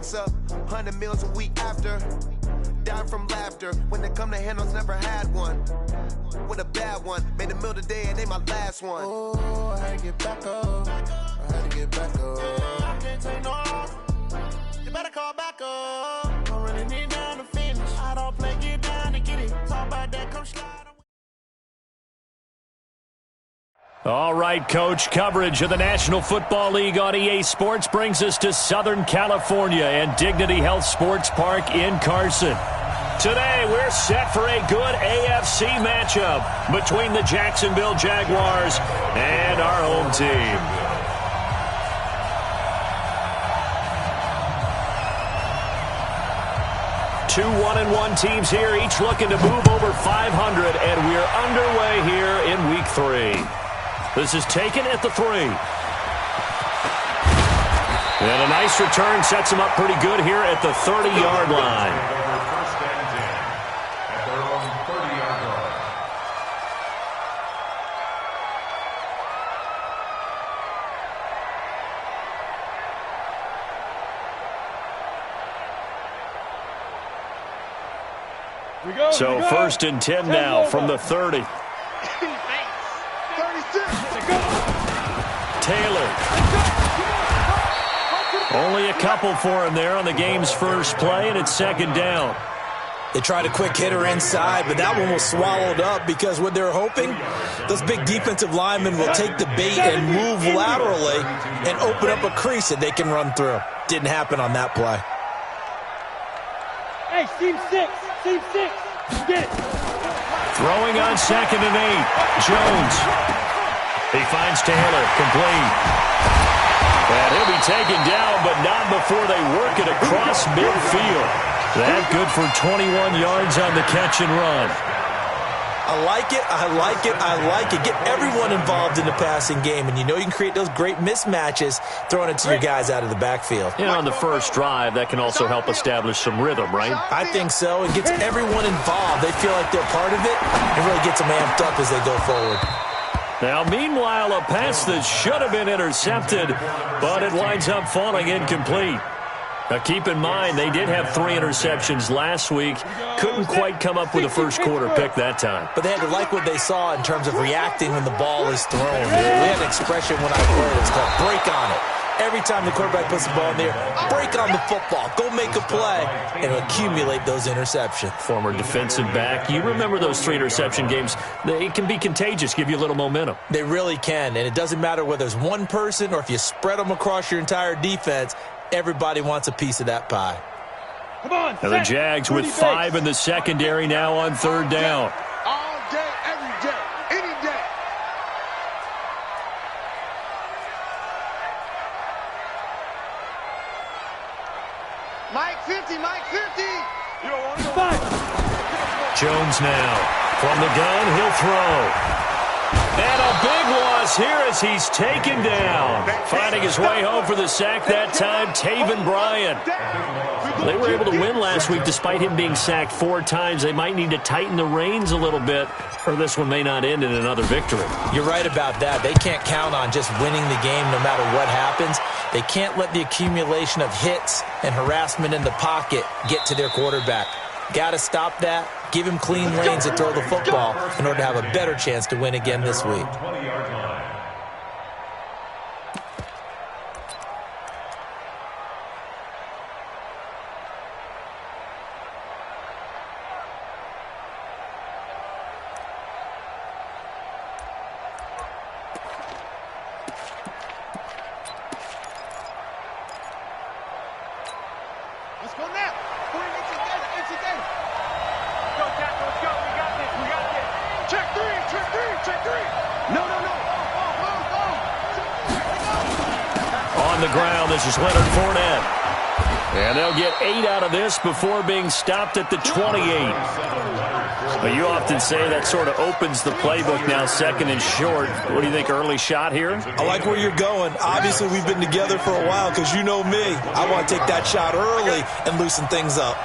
stacks up, 100 meals a week after. Dying from laughter. When they come to handles, never had one. With a bad one. Made a meal today and they my last one. Oh, I had to get back up. I had to get back up. I can't take no. You better call back up. Don't really need down to finish. I don't play, get down to get it. Talk about that, come slide. All right, Coach, coverage of the National Football League on EA Sports brings us to Southern California and Dignity Health Sports Park in Carson. Today, we're set for a good AFC matchup between the Jacksonville Jaguars and our home team. Two 1-1 teams here, each looking to move over 500, and we're underway here in Week 3. This is taken at the 3. And a nice return sets him up pretty good here at the 30-yard line. First and 10 at their own 30-yard line. So first and 10 now from the 30. Taylor. Only a couple for him there on the game's first play, and it's second down. They tried a quick hitter inside, but that one was swallowed up because what they're hoping, those big defensive linemen will take the bait and move laterally and open up a crease that they can run through. Didn't happen on that play. Hey, team 6. Get it. Throwing on second and 8. Jones. He finds Taylor, complete. And he'll be taken down, but not before they work it across midfield. That good for 21 yards on the catch and run. I like it. Get everyone involved in the passing game, and you know you can create those great mismatches throwing it to your guys out of the backfield. And on the first drive, that can also help establish some rhythm, right? I think so. It gets everyone involved. They feel like they're part of it. It really gets them amped up as they go forward. Now, meanwhile, a pass that should have been intercepted, but it winds up falling incomplete. Now, keep in mind, they did have 3 interceptions last week. Couldn't quite come up with a first-quarter pick that time. But they had to like what they saw in terms of reacting when the ball is thrown. We had an expression when I played. It's called break on it. Every time the quarterback puts the ball in the air, break on the football. Go make a play and accumulate those interceptions. Former defensive back. You remember those 3 interception games. They can be contagious, give you a little momentum. They really can, and it doesn't matter whether it's one person or if you spread them across your entire defense. Everybody wants a piece of that pie. Come on, now the Jags with 5 in the secondary now on third down. All day, every day, any day. Mike 50. You don't want to go. Jones now from the gun, he'll throw. And a big loss here as he's taken down. Finding his way home for the sack that time, Taven Bryan. They were able to win last week despite him being sacked 4 times. They might need to tighten the reins a little bit, or this one may not end in another victory. You're right about that. They can't count on just winning the game no matter what happens. They can't let the accumulation of hits and harassment in the pocket get to their quarterback. Got to stop that. Give him clean lanes to throw the football in order to have a better chance to win again this week. Let's go now. Put it together. Go, Jack, let's go. We got this. Check three. No. On the ground, this is Leonard Fournette. And they'll get 8 out of this before being stopped at the 28. But you often say that sort of opens the playbook now, second and short. What do you think, early shot here? I like where you're going. Obviously, we've been together for a while because you know me. I want to take that shot early and loosen things up.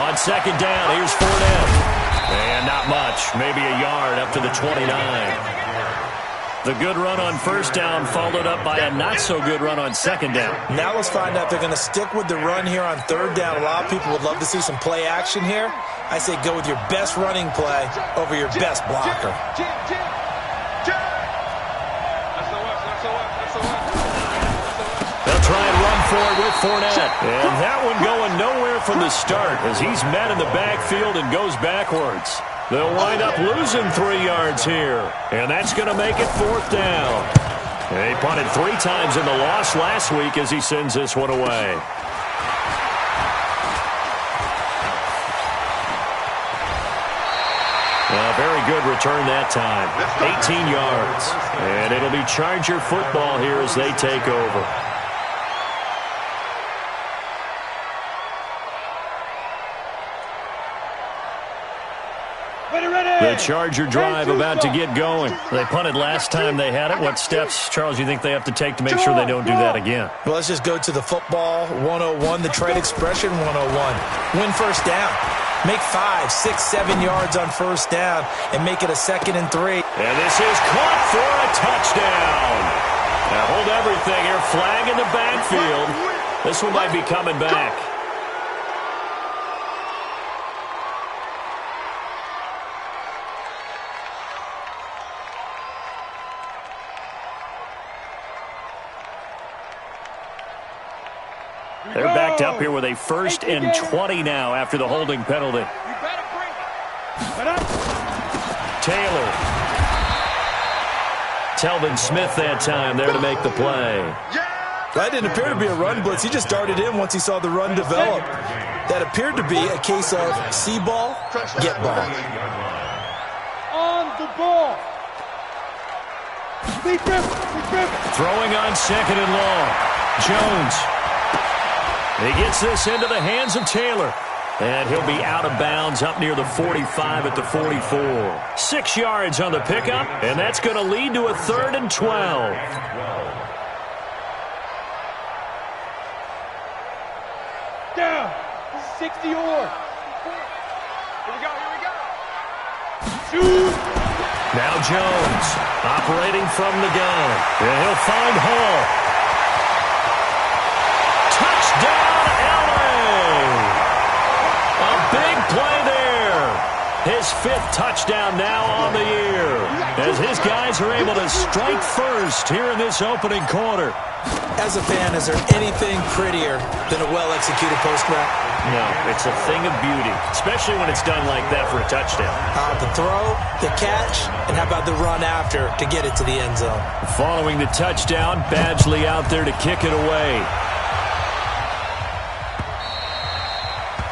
On second down, here's Fournette. And not much, maybe a yard up to the 29. The good run on first down followed up by a not-so-good run on second down. Now let's find out if they're going to stick with the run here on third down. A lot of people would love to see some play action here. I say go with your best running play over your best blocker. They'll try and run forward with Fournette. And that one going nowhere from the start as he's met in the backfield and goes backwards. They'll wind up losing 3 yards here. And that's going to make it fourth down. They punted 3 times in the loss last week as he sends this one away. A very good return that time. 18 yards. And it'll be Charger football here as they take over. The Charger drive about to get going. They punted last time they had it. What steps, Charles, you think they have to take to make sure they don't do that again? Well, let's just go to the football 101, the trade expression 101. Win first down. Make 5, 6, 7 yards on first down and make it a 2nd and 3. And this is caught for a touchdown. Now hold everything here. Flag in the backfield. This one might be coming back. They're backed up here with a 1st and 20 now after the holding penalty. Taylor. Telvin Smith that time there to make the play. That didn't appear to be a run blitz. He just darted in once he saw the run develop. That appeared to be a case of see ball, get ball. On the ball. Throwing on 2nd and long. Jones. He gets this into the hands of Taylor. And he'll be out of bounds up near the 45 at the 44. 6 yards on the pickup, and that's going to lead to a 3rd and 12. Down. 60 or. Here we go. Shoot. Now Jones operating from the gun. And he'll find Hall. Touchdown, LA! A big play there. His 5th touchdown now on the year. As his guys are able to strike first here in this opening quarter. As a fan, is there anything prettier than a well-executed post route? No, it's a thing of beauty, especially when it's done like that for a touchdown. The throw, the catch, and how about the run after to get it to the end zone? Following the touchdown, Badgley out there to kick it away.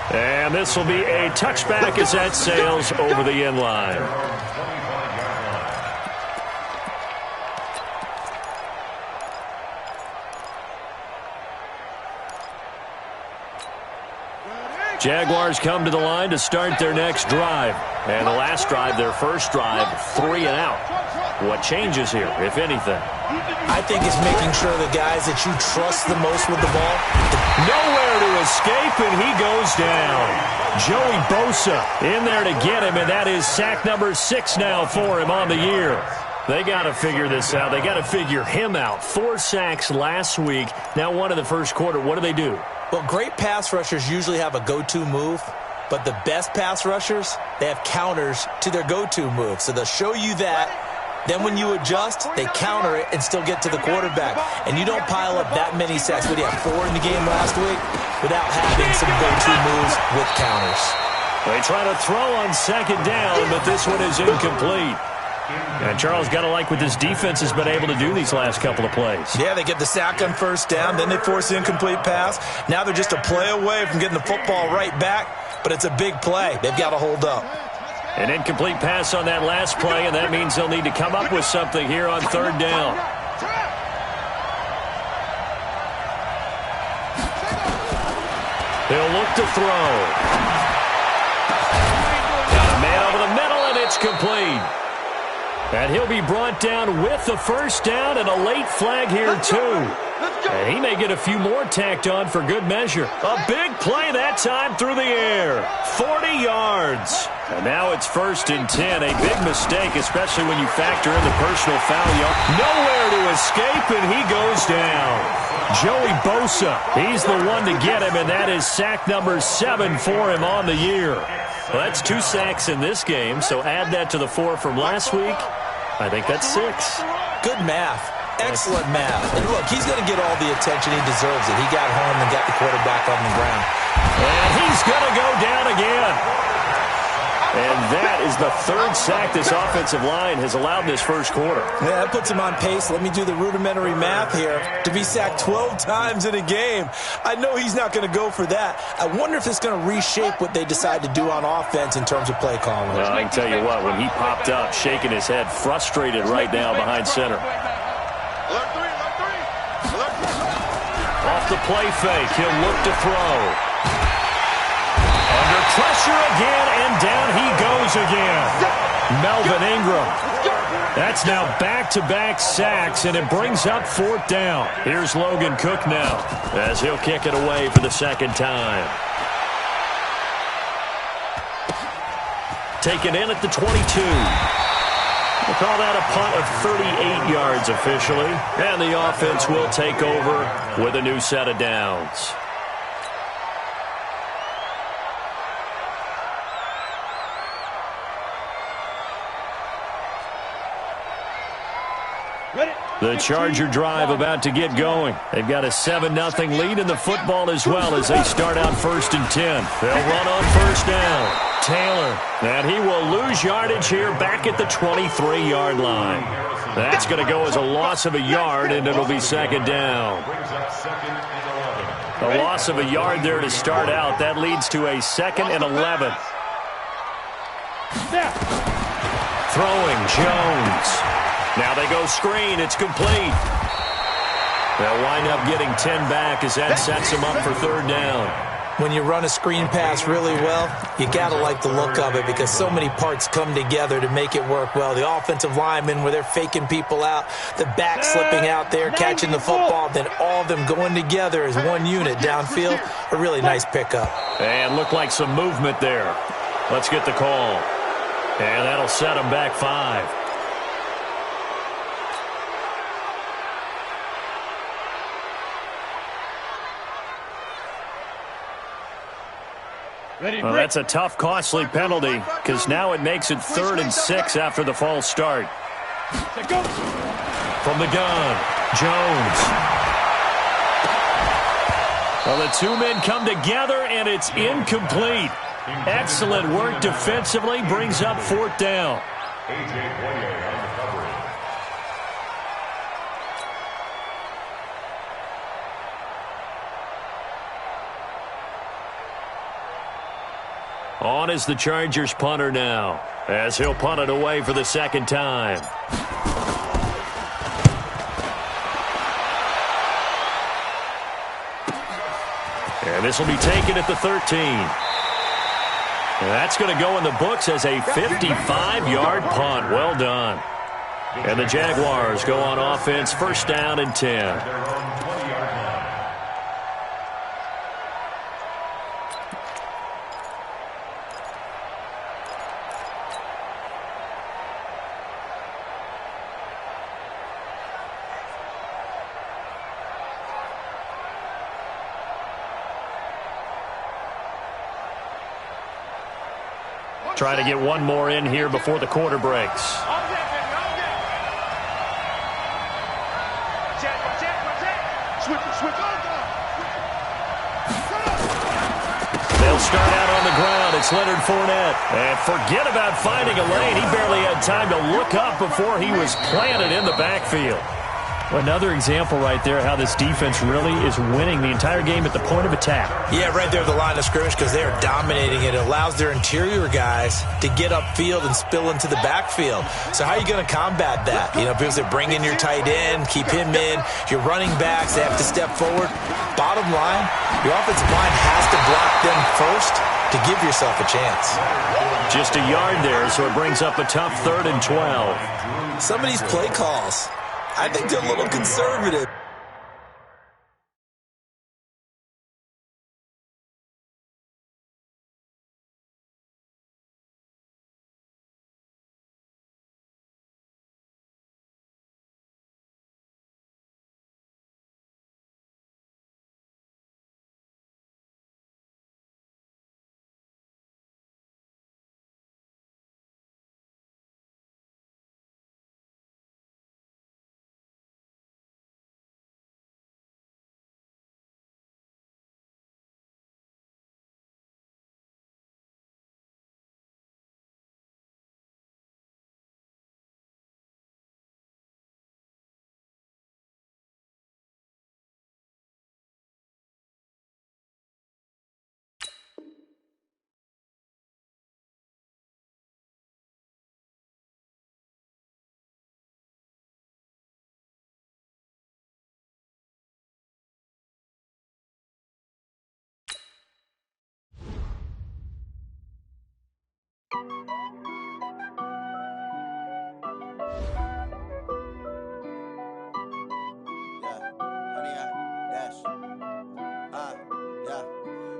And this will be a touchback as that sails over the end line. Jaguars come to the line to start their next drive. And the last drive, their first drive, 3 and out. What changes here, if anything? I think it's making sure the guys that you trust the most with the ball. Nowhere to escape, and he goes down. Joey Bosa in there to get him, and that is sack number 6 now for him on the year. They got to figure this out. They got to figure him out. 4 sacks last week. Now 1 in the first quarter. What do? Well, great pass rushers usually have a go-to move, but the best pass rushers, they have counters to their go-to move. So they'll show you that. Then when you adjust, they counter it and still get to the quarterback. And you don't pile up that many sacks. What do you have, 4 in the game last week? Without having some go-to moves with counters. They try to throw on 2nd down, but this one is incomplete. And Charles, got to like what this defense has been able to do these last couple of plays. Yeah, they get the sack on first down, then they force the incomplete pass. Now they're just a play away from getting the football right back, but it's a big play. They've got to hold up. An incomplete pass on that last play, and that means they'll need to come up with something here on 3rd down. He'll look to throw. Got a man over the middle, and it's complete. And he'll be brought down with the first down and a late flag here, too. And he may get a few more tacked on for good measure. A big play that time through the air. 40 yards. And now it's 1st and 10. A big mistake, especially when you factor in the personal foul. Nowhere to escape, and he goes down. Joey Bosa, he's the one to get him, and that is sack number 7 for him on the year. Well, that's 2 sacks in this game, so add that to the 4 from last week. I think that's 6. Good math. Excellent math. And look, he's going to get all the attention he deserves it. He got home and got the quarterback on the ground. And he's going to go down again. And that is the 3rd sack this offensive line has allowed in this first quarter. Yeah, that puts him on pace. Let me do the rudimentary math here. To be sacked 12 times in a game. I know he's not going to go for that. I wonder if it's going to reshape what they decide to do on offense in terms of play calling. Well, I can tell you what, when he popped up, shaking his head, frustrated right now behind center. Off the play fake, he'll look to throw. Under pressure again, and down he goes again. Melvin Ingram. That's now back-to-back sacks, and it brings up 4th down. Here's Logan Cook now, as he'll kick it away for the 2nd time. Taken in at the 22. We'll call that a punt of 38 yards officially, and the offense will take over with a new set of downs. The Charger drive about to get going. They've got a 7-0 lead in the football as well as they start out 1st and 10. They'll run on 1st down. Taylor, and he will lose yardage here back at the 23-yard line. That's going to go as a loss of a yard, and it'll be 2nd down. A loss of a yard there to start out. That leads to a 2nd and 11. Throwing Jones. Now they go screen. It's complete. They'll wind up getting 10 back as that sets them up for 3rd down. When you run a screen pass really well, you got to like the look of it because so many parts come together to make it work well. The offensive linemen where they're faking people out, the back slipping out there, catching the football, then all of them going together as one unit downfield. A really nice pickup. And looked like some movement there. Let's get the call. And that'll set them back 5. Well, that's a tough, costly penalty because now it makes it 3rd and 6 after the false start. From the gun, Jones. Well, the 2 men come together, and it's incomplete. Excellent work defensively, brings up 4th down. On is the Chargers punter now, as he'll punt it away for the 2nd time. And this will be taken at the 13. And that's going to go in the books as a 55-yard punt. Well done. And the Jaguars go on offense, 1st down and 10. Trying to get one more in here before the quarter breaks. They'll start out on the ground. It's Leonard Fournette. And forget about finding a lane. He barely had time to look up before he was planted in the backfield. Another example right there how this defense really is winning the entire game at the point of attack. Yeah, right there at the line of scrimmage because they are dominating it. It allows their interior guys to get upfield and spill into the backfield. So how are you going to combat that? You know, because they bring in your tight end, keep him in. Your running backs, they have to step forward. Bottom line, your offensive line has to block them first to give yourself a chance. Just a yard there, so it brings up a tough 3rd and 12. Some of these play calls, I think they're a little conservative.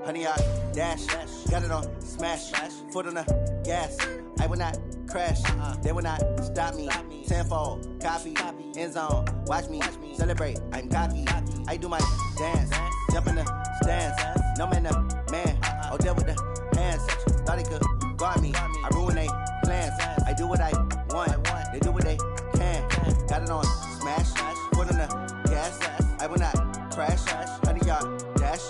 Honey, I dash, got it on smash, foot on the gas. I will not crash, they will not stop me. Tenfold, copy, end zone, watch me celebrate. I'm cocky, I do my dance, jump in the stands. No man, man, oh, there with the hands. Thought he could guard me, I ruin they plans. I do what I want, they do what they can. Got it on smash, foot on the gas. I will not crash, honey, y'all dash,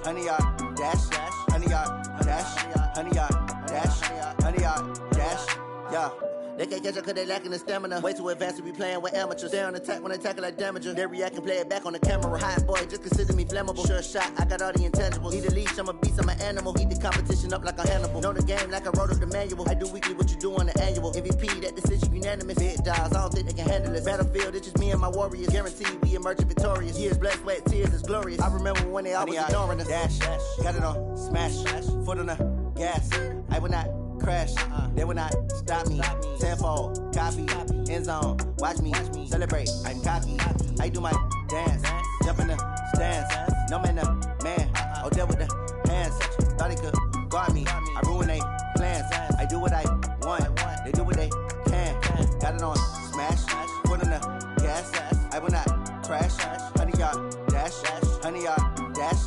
honey, y'all dash, honey, y'all dash, honey, y'all dash, honey, y'all dash, yeah. They can't catch up cause they lacking the stamina. Way too advanced to be playing with amateurs. Stay on attack when they tackle like damager. They react and play it back on the camera. Hot boy, just consider me flammable. Sure shot, I got all the intangibles. Need a leash, I'm a beast, I'm an animal. Eat the competition up like a Hannibal. Know the game like I wrote up the manual. I do weekly what you do on the annual. MVP, that decision unanimous. Big dogs, I don't think they can handle this. Battlefield, it's just me and my warriors. Guaranteed we emerging victorious. Years, blood, sweat, tears, it's glorious. I remember when they always ignoring us. Dash, got it on smash, foot on the gas. I will not crash, they will not stop me. Tenfold, copy, end zone, watch me celebrate. I'm cocky, I do my dance, jump in the stands. No man, man, oh, there with the hands. Thought he could guard me, I ruin they plans. I do what I want, they do what they can. Got it on smash, foot on the gas. I will not crash, honey, y'all dash, honey, y'all dash,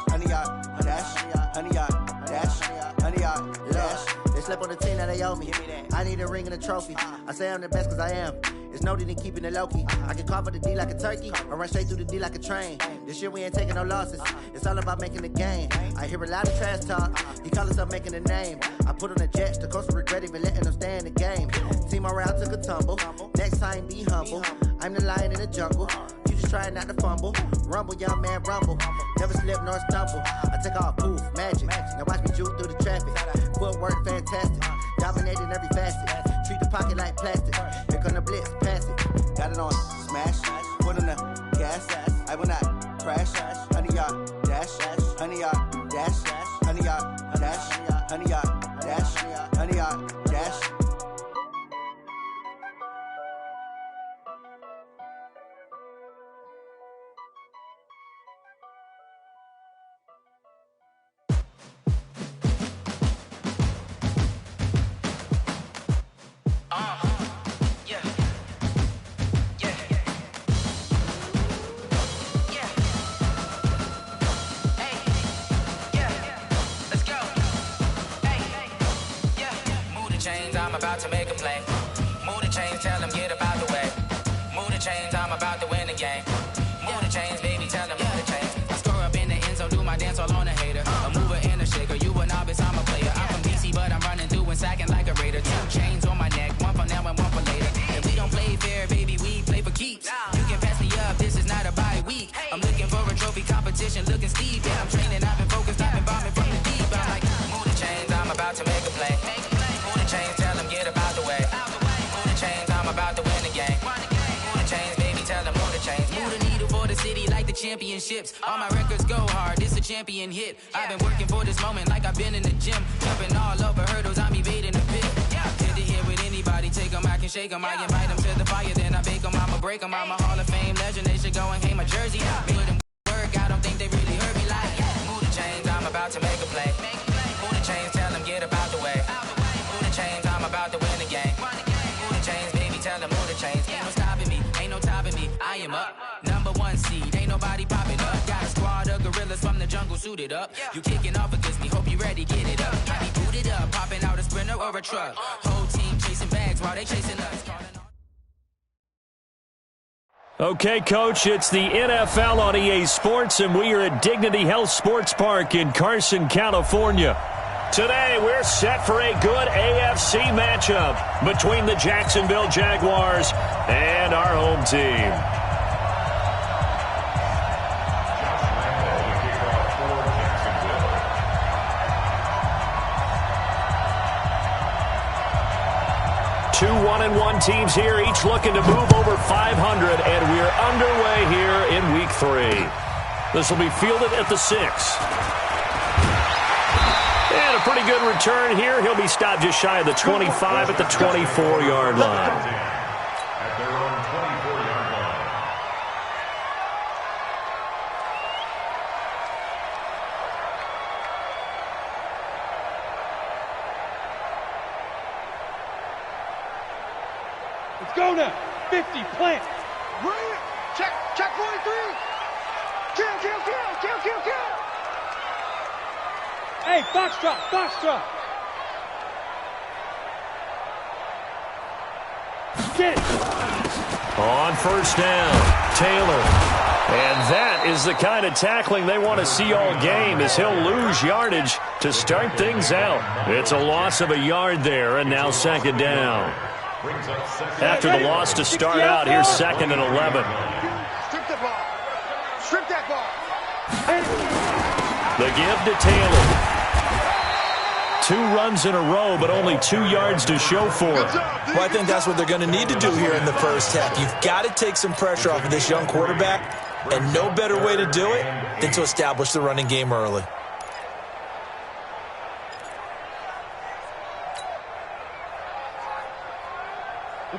honey, y'all dash, honey, y'all dash, honey, y'all dash. They slept on the team that they owe me. I need a ring and a trophy. I say I'm the best cause I am. It's no need in keeping it low-key. I can carve up the D like a turkey or run straight through the D like a train. This year we ain't taking no losses. It's all about making the game. I hear a lot of trash talk. He call himself making a name. I put on the Jets. The coach will regret even letting them stay in the game. Team morale took a tumble. Next time be humble. I'm the lion in the jungle. You just trying not to fumble. Rumble, young man, rumble. Never slip nor stumble. I take off, poof, magic. Now watch me juke through the traffic. Footwork fantastic. Dominating every facet. Treat the pocket like plastic. Here come the blitz, pass it. Got it on smash. Foot on the gas. I will not crash. Honey, y'all dash. Honey, y'all dash. Honey, y'all dash. Honey, y'all dash. Honey, y'all dash. I'm about to make a play. Move the chains, tell them get about the way. Move the chains, I'm about to win the game. Move the chains, baby, tell them move the chains. I score up in the end zone, do my dance all on a hater. A mover and a shaker, you a novice, I'm a player. I'm from DC, but I'm running through and sacking like a raider. 2 chains on my neck, one for now and one for later. And we don't play fair, baby, we play for keeps. You can pass me up, this is not a bye week. I'm looking for a trophy competition, looking steep. Yeah, I'm training, I've been focused, I've been bombing from the deep. I'm like, move the chains, I'm about to make a play. Move the chains, tell them get about the way. Move the chains, I'm about to win the game. Move the chains, baby, tell them move the chains. Move the needle for the city like the championships. All my records go hard, this a champion hit. I've been working for this moment like I've been in the gym. Jumping all over hurdles, I'm evading the pit. Good to hear with anybody, take them, I can shake them. I invite them to the fire, then I bake them, I'ma break them. I'm a Hall of Fame legend, they should go and hang my jersey. Made them work, I don't think they really heard me like. Move the chains, I'm about to make a play. Move the chains, tell them get about the way. Move the chains, I'm about to win the game. Move the chains, baby, tell them move the chains. Ain't no stopping me, ain't no topping me. I am up, #1 seed, ain't nobody popping up. Got a squad of gorillas from the jungle suited up. You kicking off against me, hope you ready, get it up. I be booted up, popping out a Sprinter or a truck. Whole team chasing bags while they chasing us. Okay, Coach, it's the NFL on EA Sports, and we are at Dignity Health Sports Park in Carson, California. Today, we're set for a good AFC matchup between the Jacksonville Jaguars and our home team. 2 1-1 teams here, each looking to move over 500, and we're underway here in Week 3. This will be fielded at the 6. And a pretty good return here. He'll be stopped just shy of the 25 at the 24-yard line. At their own 24-yard line. Let's go now. 50, plant. Brilliant. Check 43. Kill. Hey, box drop. Get it. On first down, Taylor. And that is the kind of tackling they want to see all game, as he'll lose yardage to start things out. It's a loss of a yard there, and now second down. After the loss to start out, here's second and 11. Strip that ball. The give to Taylor. 2 runs in a row, but only 2 yards to show for it. Well, I think that's what they're going to need to do here in the first half. You've got to take some pressure off of this young quarterback, and no better way to do it than to establish the running game early.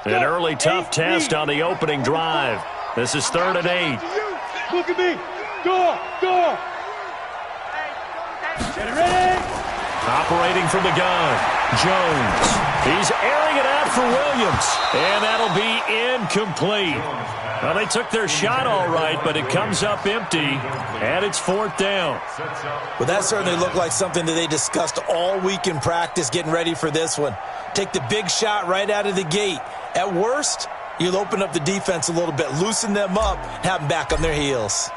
An early tough test on the opening drive. This is 3rd and 8. Look at me. Go. Get it ready. Operating from the gun, Jones. He's airing it out for Williams, and that'll be incomplete. Well, they took their shot all right, but it comes up empty, and it's 4th down. Well, that certainly looked like something that they discussed all week in practice getting ready for this one. Take the big shot right out of the gate. At worst, you'll open up the defense a little bit, loosen them up, and have them back on their heels.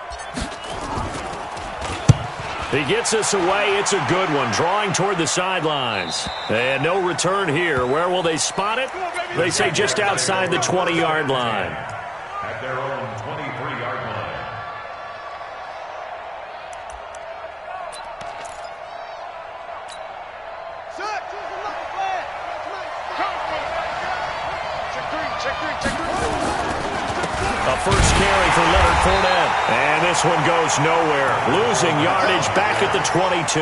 He gets us away. It's a good one, drawing toward the sidelines. And no return here. Where will they spot it? They say just outside the 20-yard line. At their own 23-yard line. Check three. A first carry for Leonard Fournette. And this one goes nowhere. Losing yardage back at the 22.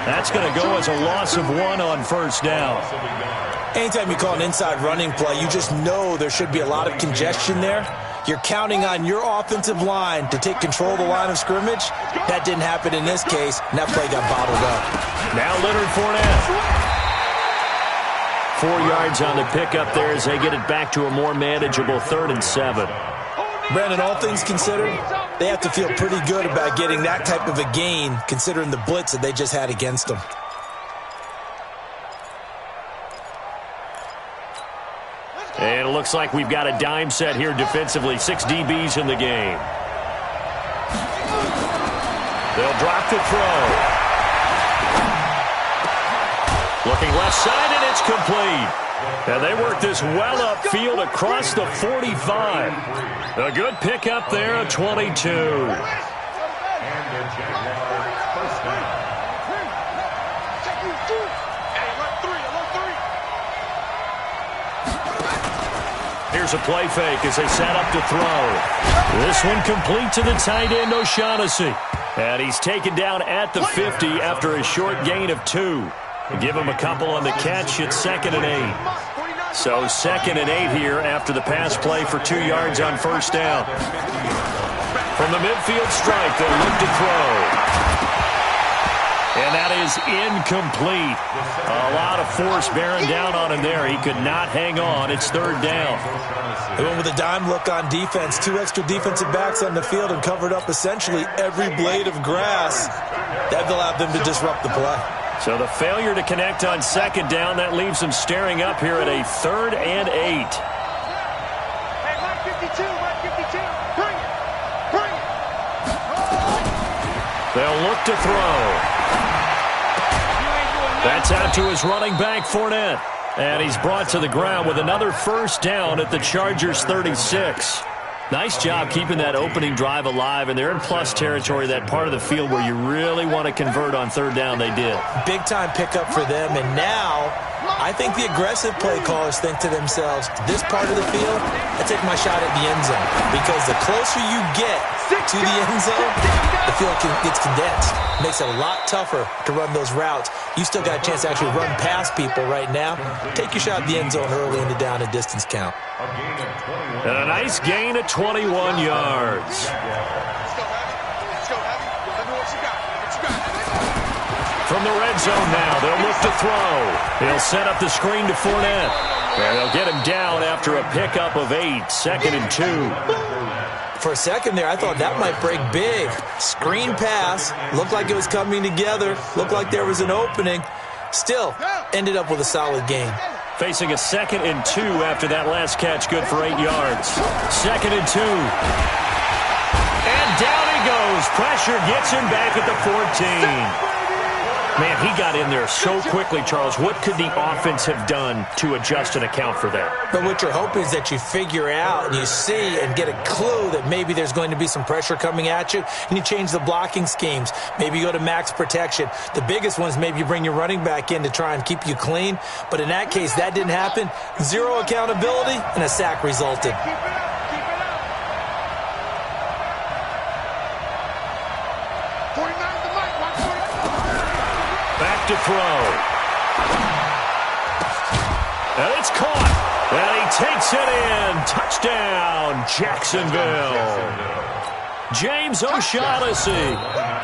That's going to go as a loss of 1 on first down. Anytime you call an inside running play, you just know there should be a lot of congestion there. You're counting on your offensive line to take control of the line of scrimmage. That didn't happen in this case, and that play got bottled up. Now Leonard Fournette. 4 yards on the pickup there as they get it back to a more manageable 3rd and 7. Brandon, all things considered, they have to feel pretty good about getting that type of a gain, considering the blitz that they just had against them. And it looks like we've got a dime set here defensively. 6 DBs in the game. They'll drop the throw. Looking left side, and it's complete. And they work this well upfield across the 45. A good pickup there at 22. And the Jaguars first down. Here's a play fake as they set up to throw. This one complete to the tight end, O'Shaughnessy. And he's taken down at the 50 after a short gain of 2. Give him a couple on the catch. It's 2nd and 8. So 2nd and 8 here after the pass play for 2 yards on first down. From the midfield strike, they'll look to throw. And that is incomplete. A lot of force bearing down on him there. He could not hang on. It's 3rd down. They went with a dime look on defense. 2 extra defensive backs on the field and covered up essentially every blade of grass. That allowed them to disrupt the play. So the failure to connect on 2nd down, that leaves them staring up here at a 3rd and 8. Hey, 152. Bring it. They'll look to throw. That's out to his running back, Fournette. And he's brought to the ground with another first down at the Chargers' 36. Nice job keeping that opening drive alive, and they're in plus territory, that part of the field where you really want to convert on 3rd down. They did. Big-time pickup for them, and now I think the aggressive play callers think to themselves, this part of the field, I take my shot at the end zone. Because the closer you get to the end zone, the field gets condensed. Makes it a lot tougher to run those routes. You still got a chance to actually run past people right now. Take your shot at the end zone early in the down and distance count. And a nice gain of 21 yards. From the red zone now, they'll look to throw. He'll set up the screen to Fournette. And they'll get him down after a pickup of 8, 2nd and 2. For a second there, I thought that might break big. Screen pass, looked like it was coming together, looked like there was an opening. Still, ended up with a solid gain. Facing a 2nd and 2 after that last catch, good for 8 yards. 2nd and 2. And down he goes. Pressure gets him back at the 14. Man, he got in there so quickly, Charles. What could the offense have done to adjust and account for that? But what you're hoping is that you figure out and you see and get a clue that maybe there's going to be some pressure coming at you, and you change the blocking schemes. Maybe you go to max protection. The biggest one is maybe you bring your running back in to try and keep you clean. But in that case, that didn't happen. Zero accountability, and a sack resulted. To throw. And it's caught. And he takes it in. Touchdown, Jacksonville. James O'Shaughnessy,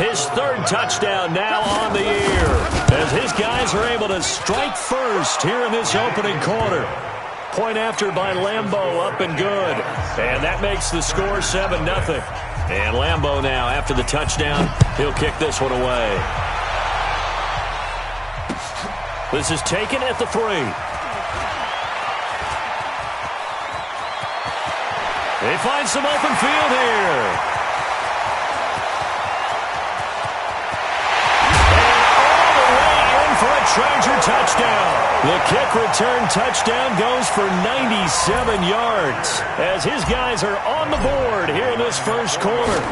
his 3rd touchdown now on the year, as his guys are able to strike first here in this opening quarter. Point after by Lambeau, up and good. And that makes the score 7-0. And Lambeau now, after the touchdown, he'll kick this one away. This is taken at the 3. They find some open field here. And all the way in for a Charger touchdown. The kick return touchdown goes for 97 yards as his guys are on the board here in this first quarter.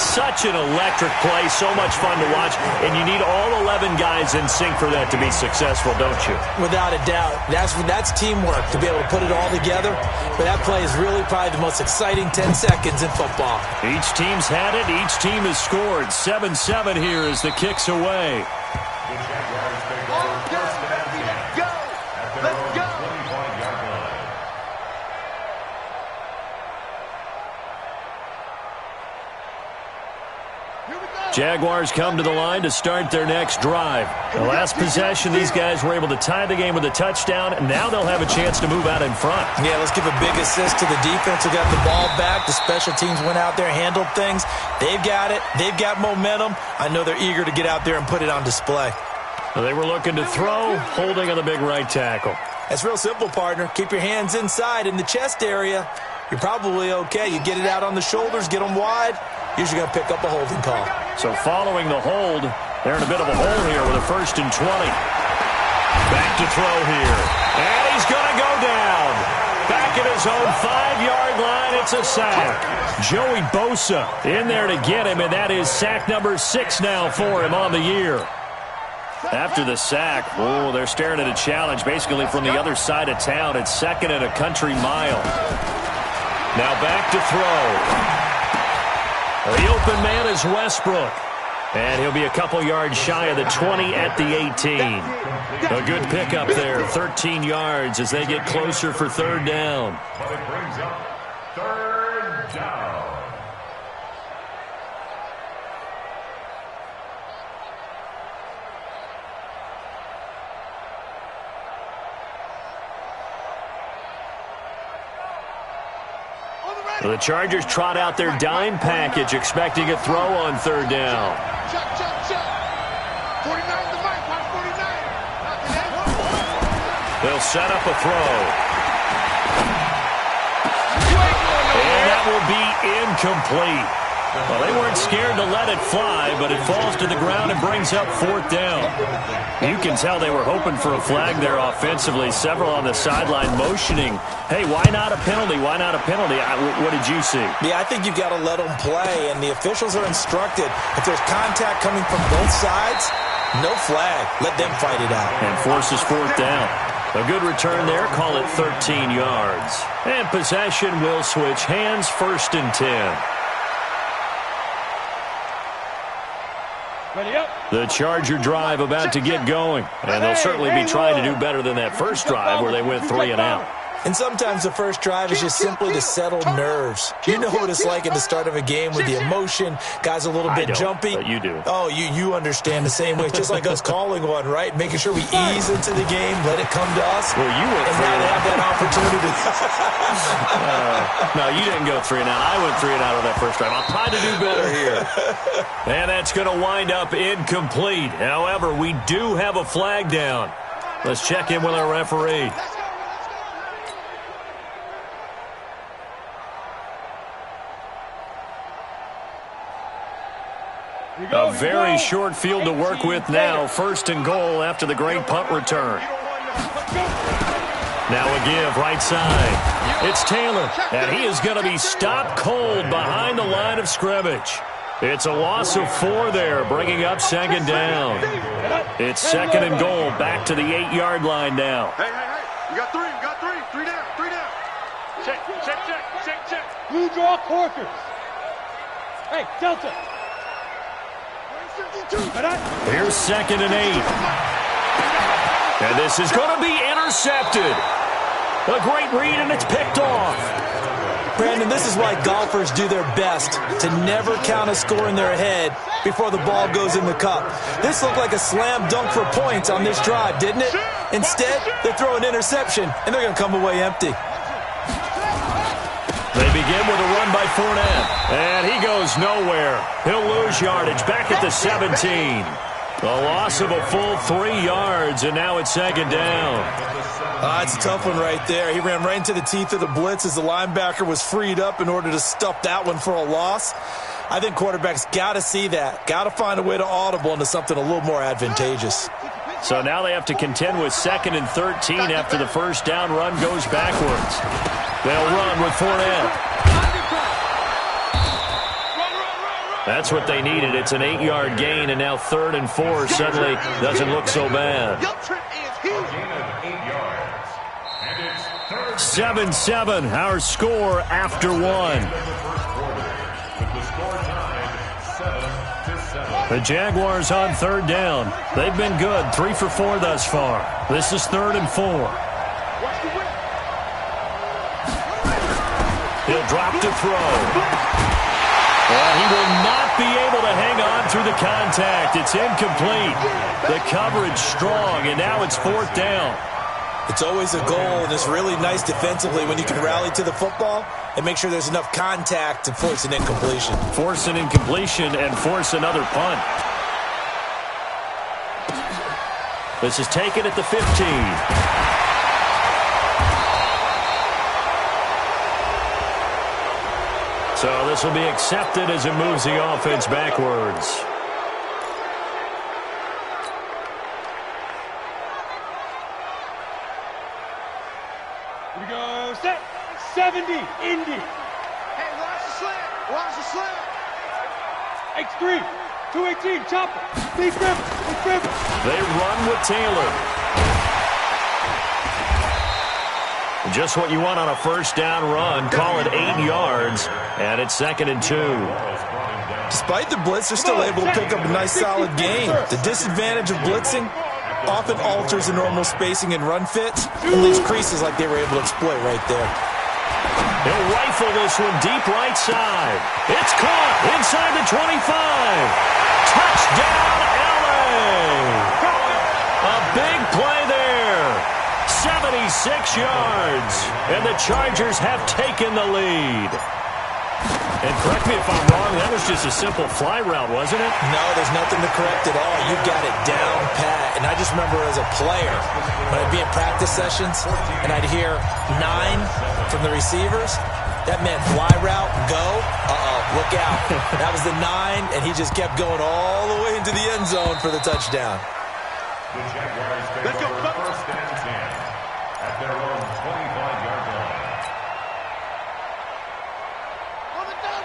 Such an electric play, so much fun to watch, and you need all 11 guys in sync for that to be successful, don't you? Without a doubt. That's teamwork, to be able to put it all together. But that play is really probably the most exciting 10 seconds in football. Each team's had it. Each team has scored. 7-7 here as the kick's away. Jaguars come to the line to start their next drive. The last possession, these guys were able to tie the game with a touchdown, and now they'll have a chance to move out in front. Yeah, let's give a big assist to the defense who got the ball back. The special teams went out there, handled things. They've got it. They've got momentum. I know they're eager to get out there and put it on display. Well, they were looking to throw, holding on the big right tackle. That's real simple, partner. Keep your hands inside in the chest area. You're probably okay. You get it out on the shoulders, get them wide. Usually going to pick up a holding call. So following the hold, they're in a bit of a hole here with a 1st and 20. Back to throw here. And he's going to go down. Back at his own 5-yard line, it's a sack. Joey Bosa in there to get him, and that is sack number 6 now for him on the year. After the sack, they're staring at a challenge basically from the other side of town. It's 2nd and a country mile. Now back to throw. The open man is Westbrook. And he'll be a couple yards shy of the 20 at the 18. A good pickup there, 13 yards as they get closer for 3rd down. But it brings up 3rd down. The Chargers trot out their dime package, expecting a throw on 3rd down. They'll set up a throw. And that will be incomplete. Well, they weren't scared to let it fly, but it falls to the ground and brings up 4th down. You can tell they were hoping for a flag there offensively. Several on the sideline motioning, hey, why not a penalty? Why not a penalty? What did you see? Yeah, I think you've got to let them play, and the officials are instructed if there's contact coming from both sides, No flag. Let them fight it out. And forces fourth down. A good return there. Call it 13 yards. And possession will switch hands. 1st and 10. Ready up. The Charger drive about to get going. And they'll certainly be trying to do better than that first drive where they went 3 and out. And sometimes the first drive is just simply to settle nerves. You know what it's like at the start of a game with the emotion. Guys a little bit jumpy. But you do. Oh, you understand the same way. It's just like us calling one, right? Making sure we ease into the game, let it come to us. Well, you went and 3 now and they have out. that opportunity. No, you didn't go 3 and out. I went 3 and out on that first drive. I'll try to do better here. And that's going to wind up incomplete. However, we do have a flag down. Let's check in with our referee. A very short field to work with now. 1st and goal after the great punt return. Now a give right side. It's Taylor, and he is going to be stopped cold behind the line of scrimmage. It's a loss of 4 there, bringing up 2nd down. It's 2nd and goal, back to the 8-yard line now. Hey. You got 3, you got 3. 3 down, 3 down. Check. Blue draw quarters. Hey, Delta. Here's 2nd and 8. And this is going to be intercepted. A great read, and it's picked off. Brandon, this is why golfers do their best to never count a score in their head before the ball goes in the cup. This looked like a slam dunk for points on this drive, didn't it? Instead, they throw an interception, and they're going to come away empty. They begin with a run by Fournette, and he goes nowhere. He'll lose yardage back at the 17. A loss of a full 3 yards, and now it's 2nd down. It's a tough one right there. He ran right into the teeth of the blitz as the linebacker was freed up in order to stuff that one for a loss. I think quarterbacks got to see that. Got to find a way to audible into something a little more advantageous. So now they have to contend with 2nd and 13 after the first down run goes backwards. They'll run with Fournette. That's what they needed. It's an 8-yard gain, and now 3rd and 4 suddenly doesn't look so bad. 7-7, our score after 1. The Jaguars on 3rd down. They've been good, 3 for 4 thus far. This is 3rd and 4. He'll drop to throw. Well, he will not be able to hang on through the contact. It's incomplete. The coverage strong, and now it's 4th down. It's always a goal, and it's really nice defensively when you can rally to the football and make sure there's enough contact to force an incompletion. Force an incompletion and force another punt. This is taken at the 15. So this will be accepted as it moves the offense backwards. Here we go, set, 70, Indy. Hey, watch the slant. X3, 218, chopper, Lee Griffin. They run with Taylor. Just what you want on a first down run. Call it 8 yards, and it's 2nd and 2. Despite the blitz, they're still able to pick up a nice solid gain. The disadvantage of blitzing often alters the normal spacing and run fits and leaves creases like they were able to exploit right there. He'll rifle this one deep right side. It's caught inside the 25. Touchdown, LA! A big play there. 76 yards, and the Chargers have taken the lead. And correct me if I'm wrong, that was just a simple fly route, wasn't it? No, there's nothing to correct at all. You got it down pat. And I just remember as a player, when I'd be in practice sessions, and I'd hear 9 from the receivers, that meant fly route, go, look out. That was the 9, and he just kept going all the way into the end zone for the touchdown. The Jaguars take over 1st and 10 at their own 25-yard line.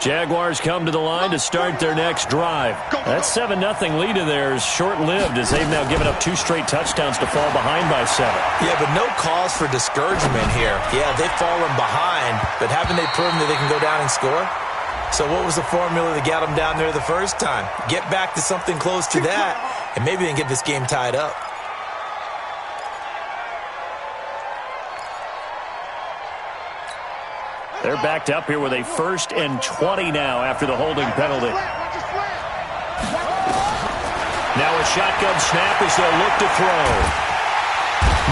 Jaguars come to the line to start their next drive. That 7-0 lead of theirs short-lived as they've now given up 2 straight touchdowns to fall behind by 7. Yeah, but no cause for discouragement here. Yeah, they've fallen behind, but haven't they proven that they can go down and score? So what was the formula that got them down there the first time? Get back to something close to that, and maybe they can get this game tied up. They're backed up here with a 1st and 20 now after the holding penalty. Now a shotgun snap as they'll look to throw.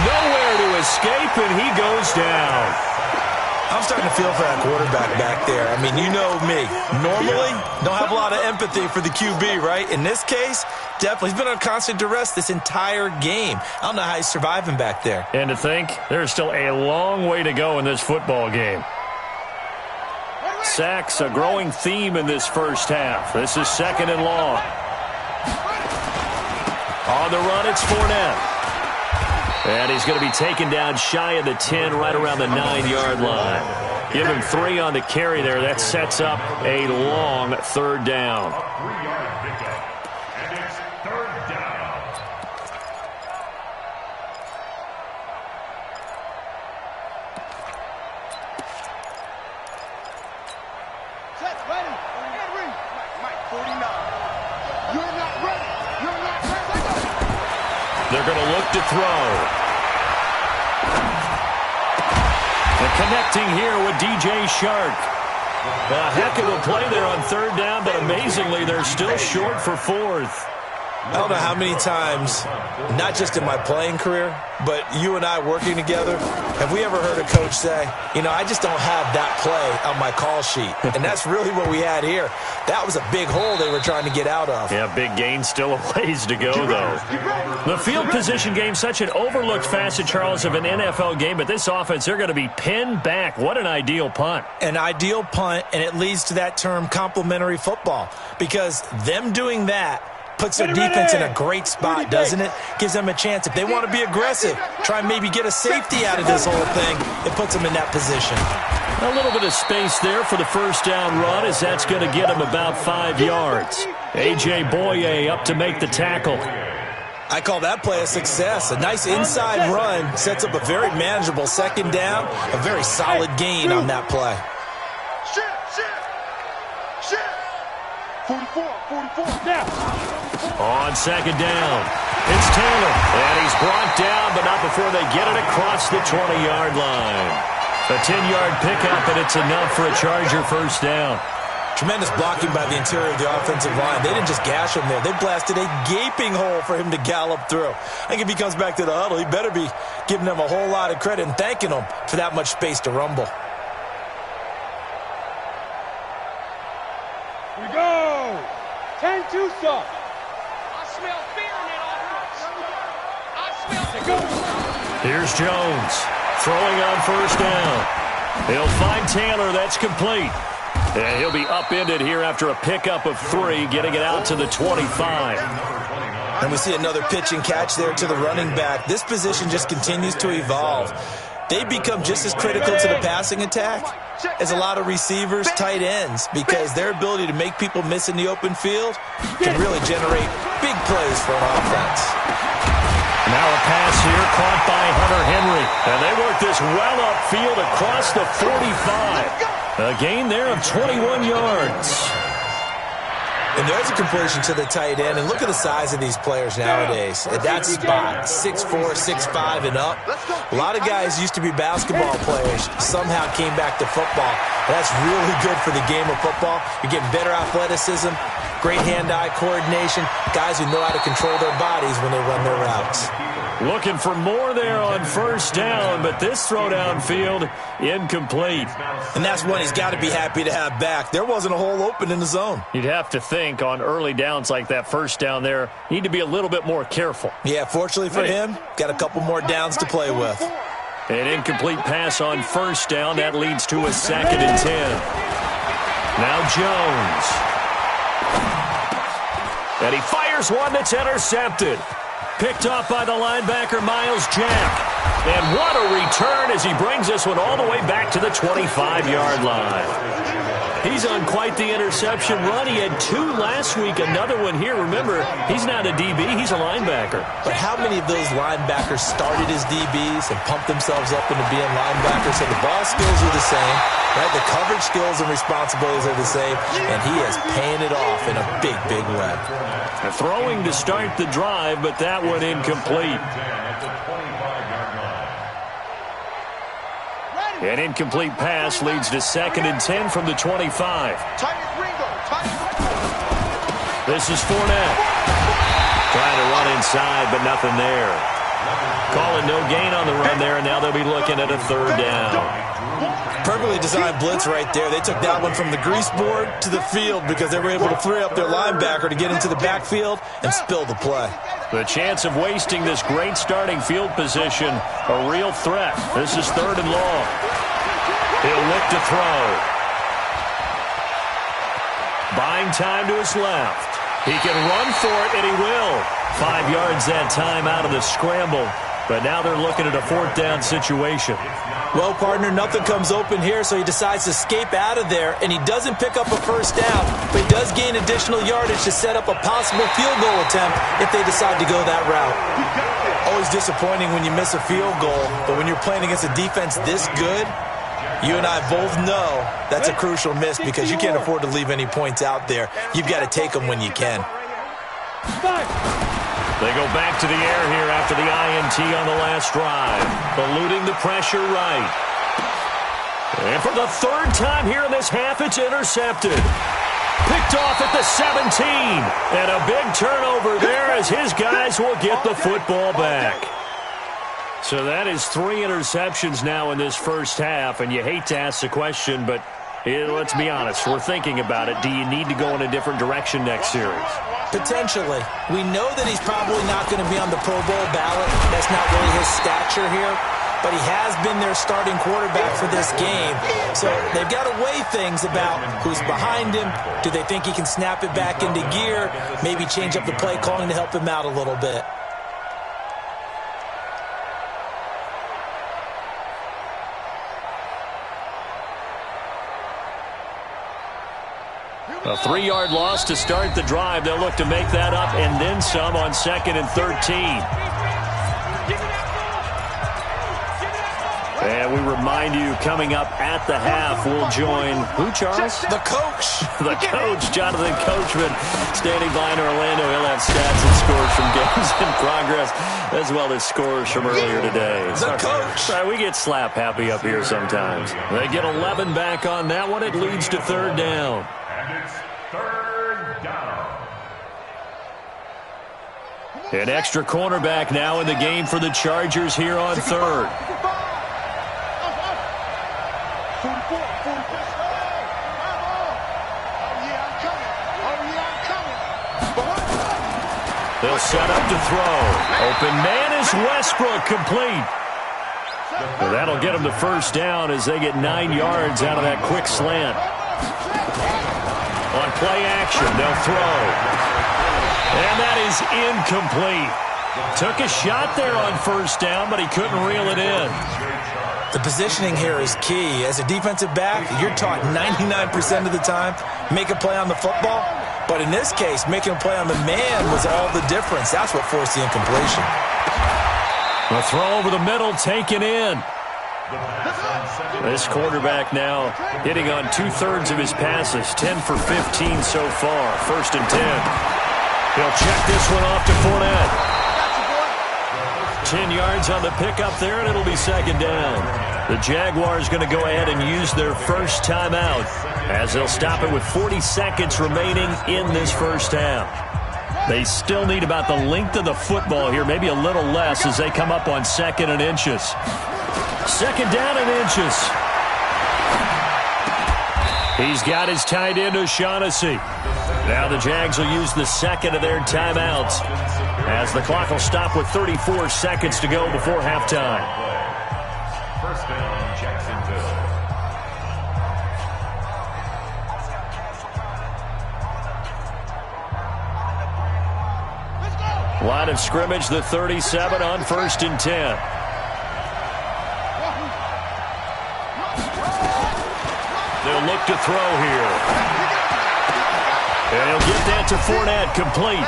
Nowhere to escape, and he goes down. I'm starting to feel for that quarterback back there. I mean, you know me. Normally, don't have a lot of empathy for the QB, right? In this case, definitely. He's been on constant duress this entire game. I don't know how he's surviving back there. And to think, there's still a long way to go in this football game. Sacks, a growing theme in this first half. This is 2nd and long. On the run, it's Fournette. And he's going to be taken down shy of the 10, right around the 9-yard line. Give him 3 on the carry there. That sets up a long 3rd down. And it's 3rd down. Set, ready. Henry. Mike, 49. You're not ready. You're not ready. They're going to look to throw. And connecting here with DJ Shark. A heck of a play there on 3rd down, but amazingly, they're still short for 4th. I don't know how many times, not just in my playing career, but you and I working together, have we ever heard a coach say, you know, I just don't have that play on my call sheet. And that's really what we had here. That was a big hole they were trying to get out of. Yeah, big gain, still a ways to go, though. The field position game, such an overlooked facet, Charles, of an NFL game, but this offense, they're going to be pinned back. What an ideal punt. An ideal punt, and it leads to that term complementary football, because them doing that puts their defense in a great spot, doesn't it? Gives them a chance. If they want to be aggressive, try and maybe get a safety out of this whole thing, it puts them in that position. A little bit of space there for the 1st down run, as that's going to get him about 5 yards. A.J. Boye up to make the tackle. I call that play a success. A nice inside run sets up a very manageable 2nd down, a very solid gain on that play. Shit. 44. Now. On 2nd down, it's Taylor. And he's brought down, but not before they get it across the 20-yard line. A 10-yard pickup, and it's enough for a Charger 1st down. Tremendous blocking by the interior of the offensive line. They didn't just gash him there. They blasted a gaping hole for him to gallop through. I think if he comes back to the huddle, he better be giving them a whole lot of credit and thanking them for that much space to rumble. We go. 10-2 stop. I smell fear in that offense. I smell Go. Here's Jones throwing on 1st down. He'll find Taylor. That's complete. And he'll be upended here after a pickup of 3, getting it out to the 25. And we see another pitch and catch there to the running back. This position just continues to evolve. They become just as critical to the passing attack as a lot of receivers, tight ends, because their ability to make people miss in the open field can really generate big plays for an offense. Now a pass here caught by Hunter Henry. And they work this well upfield across the 45. A gain there of 21 yards. And there's a completion to the tight end. And look at the size of these players nowadays. At that spot, 6'4", 6'5", and up. A lot of guys used to be basketball players, somehow came back to football. That's really good for the game of football. You're getting better athleticism, great hand-eye coordination, guys who know how to control their bodies when they run their routes. Looking for more there on 1st down, but this throw downfield incomplete. And that's one he's got to be happy to have back. There wasn't a hole open in the zone. You'd have to think on early downs like that 1st down there, need to be a little bit more careful. Yeah, fortunately for him, got a couple more downs to play with. An incomplete pass on 1st down. That leads to a 2nd and 10. Now Jones. And he fires one that's intercepted. Picked off by the linebacker, Miles Jack. And what a return as he brings this one all the way back to the 25-yard line. He's on quite the interception run. He had 2 last week, another one here. Remember, he's not a DB, he's a linebacker. But how many of those linebackers started as DBs and pumped themselves up into being linebackers? So the ball skills are the same, right? The coverage skills and responsibilities are the same, and he is paying it off in a big, big way. Throwing to start the drive, but that one incomplete. An incomplete pass leads to 2nd and 10 from the 25. This is Fournette. Trying to run inside, but nothing there. Calling no gain on the run there, and now they'll be looking at a 3rd down. Perfectly designed blitz right there. They took that one from the grease board to the field because they were able to free up their linebacker to get into the backfield and spill the play. The chance of wasting this great starting field position, a real threat. This is 3rd and long. He'll look to throw. Buying time to his left. He can run for it, and he will. 5 yards that time out of the scramble. But now they're looking at a 4th down situation. Well, partner, nothing comes open here, so he decides to escape out of there, and he doesn't pick up a 1st down, but he does gain additional yardage to set up a possible field goal attempt if they decide to go that route. Always disappointing when you miss a field goal, but when you're playing against a defense this good, you and I both know that's a crucial miss because you can't afford to leave any points out there. You've got to take them when you can. They go back to the air here after the INT on the last drive. Eluding the pressure right. And for the 3rd time here in this half, it's intercepted. Picked off at the 17. And a big turnover there as his guys will get the football back. So that is 3 interceptions now in this first half. And you hate to ask the question, but let's be honest. We're thinking about it. Do you need to go in a different direction next series? Potentially. We know that he's probably not going to be on the Pro Bowl ballot. That's not really his stature here. But he has been their starting quarterback for this game. So they've got to weigh things about who's behind him. Do they think he can snap it back into gear? Maybe change up the play calling to help him out a little bit. A 3-yard loss to start the drive. They'll look to make that up and then some on 2nd and 13. And we remind you, coming up at the half, we'll join who, Charles? The coach. The coach, Jonathan Coachman, standing by in Orlando. He'll have stats and scores from games in progress, as well as scores from earlier today. The coach. Sorry, we get slap happy up here sometimes. They get 11 back on that one. It leads to 3rd down. And it's 3rd down. An extra cornerback now in the game for the Chargers here on 3rd. They'll set up to throw. Open man is Westbrook, complete. Well, that'll get them the 1st down as they get 9 yards out of that quick slant. On play action, they'll throw. And that is incomplete. Took a shot there on 1st down, but he couldn't reel it in. The positioning here is key. As a defensive back, you're taught 99% of the time, make a play on the football. But in this case, making a play on the man was all the difference. That's what forced the incompletion. A throw over the middle, taken in. This quarterback now hitting on 2/3 of his passes, 10 for 15 so far. 1st and 10. He'll check this one off to Fournette. 10 yards on the pickup there, and it'll be 2nd down. The Jaguars going to go ahead and use their first timeout as they'll stop it with 40 seconds remaining in this first half. They still need about the length of the football here, maybe a little less as they come up on 2nd and inches. 2nd down and inches. He's got his tight end, O'Shaughnessy. Now the Jags will use the 2nd of their timeouts as the clock will stop with 34 seconds to go before halftime. 1st down, Jacksonville. Line of scrimmage, the 37 on 1st and 10. They'll they'll look to throw here. And he'll get that to Fournette, complete.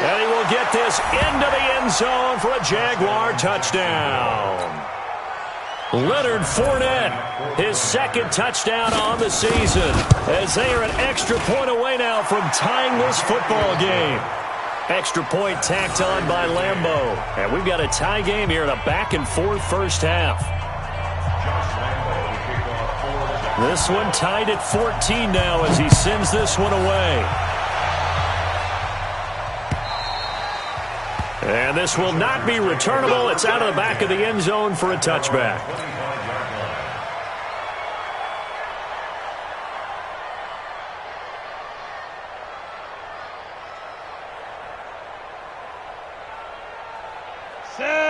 And he will get this into the end zone for a Jaguar touchdown. Leonard Fournette, his second touchdown on the season, as they are an extra point away now from tying this football game. Extra point tacked on by Lambeau. And we've got a tie game here in a back-and-forth first half. This one tied at 14 now as he sends this one away. And this will not be returnable. It's out of the back of the end zone for a touchback.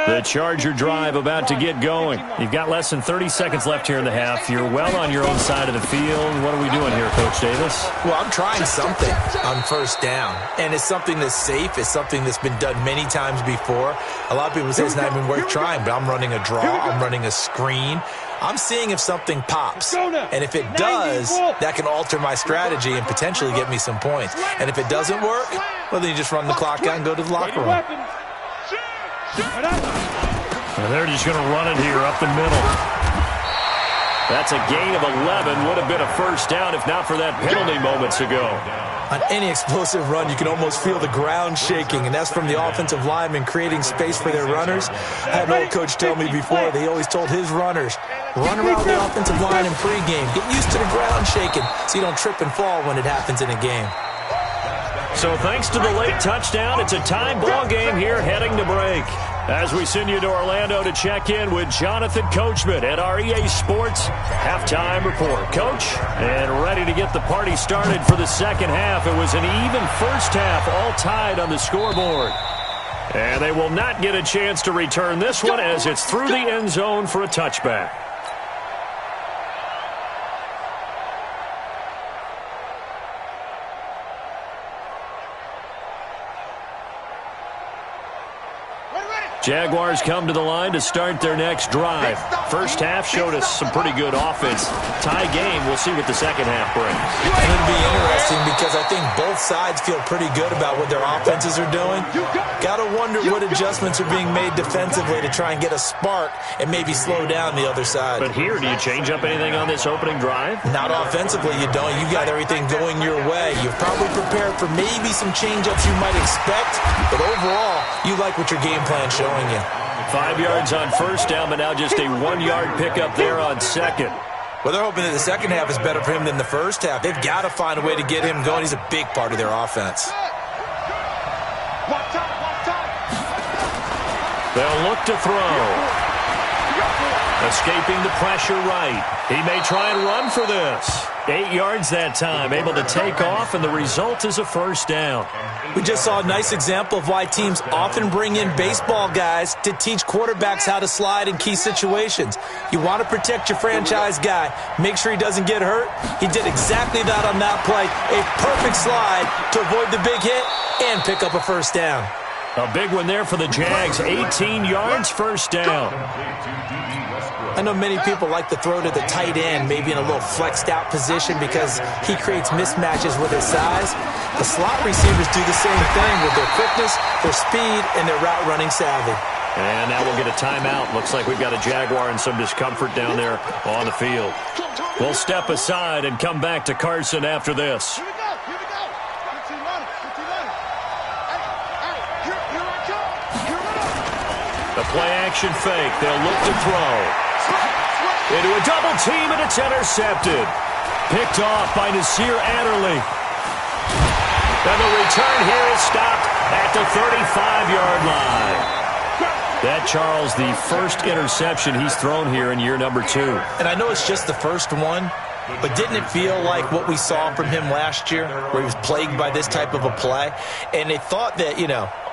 The Charger drive about to get going. You've got less than 30 seconds left here in the half. You're well on your own side of the field. What are we doing here, Coach Davis? Well, I'm trying something on first down, and it's something that's safe. It's something that's been done many times before. A lot of people say it's not even worth trying, but I'm running a draw. I'm running a screen. I'm seeing if something pops, and if it does, that can alter my strategy and potentially get me some points. And if it doesn't work, well, then you just run the clock out and go to the locker room. And they're just going to run it here up the middle. That's a gain of 11. Would have been a first down if not for that penalty moments ago. On any explosive run, you can almost feel the ground shaking, and that's from the offensive linemen creating space for their runners. I had an old coach tell me before, they always told his runners, run around the offensive line in pregame. Get used to the ground shaking so you don't trip and fall when it happens in a game. So thanks to the late touchdown, it's a tie ball game here heading to break. As we send you to Orlando to check in with Jonathan Coachman at our EA Sports Halftime Report. Coach, and ready to get the party started for the second half. It was an even first half, all tied on the scoreboard. And they will not get a chance to return this one as it's through the end zone for a touchback. Jaguars come to the line to start their next drive. First half showed us some pretty good offense. Tie game, we'll see what the second half brings. And it'll be interesting because I think both sides feel pretty good about what their offenses are doing. Got to wonder what adjustments are being made defensively to try and get a spark and maybe slow down the other side. But here, do you change up anything on this opening drive? Not offensively, you don't. You got everything going your way. You've probably prepared for maybe some change-ups you might expect, but overall, you like what your game plan showing you. 5 yards on first down, but now just a 1 yard pickup there on second. Well, they're hoping that the second half is better for him than the first half. They've got to find a way to get him going. He's a big part of their offense. They'll look to throw. Escaping the pressure right. He may try and run for this. 8 yards that time, able to take off, and the result is a first down. We just saw a nice example of why teams often bring in baseball guys to teach quarterbacks how to slide in key situations. You want to protect your franchise guy. Make sure he doesn't get hurt. He did exactly that on that play. A perfect slide to avoid the big hit and pick up a first down. A big one there for the Jags. 18 yards, first down. I know many people like to throw to the tight end, maybe in a little flexed out position because he creates mismatches with his size. The slot receivers do the same thing with their quickness, their speed, and their route running savvy. And now we'll get a timeout. Looks like we've got a Jaguar in some discomfort down there on the field. We'll step aside and come back to Carson after this. Here we go. Here we go. Good team running. Good team running. Hey, here I come. The play action fake. They'll look to throw. Into a double team, and it's intercepted. Picked off by Nasir Adderley. And the return here is stopped at the 35-yard line. That, Charles, the first interception he's thrown here in year number 2. And I know it's just the first one, but didn't it feel like what we saw from him last year, where he was plagued by this type of a play? And they thought that,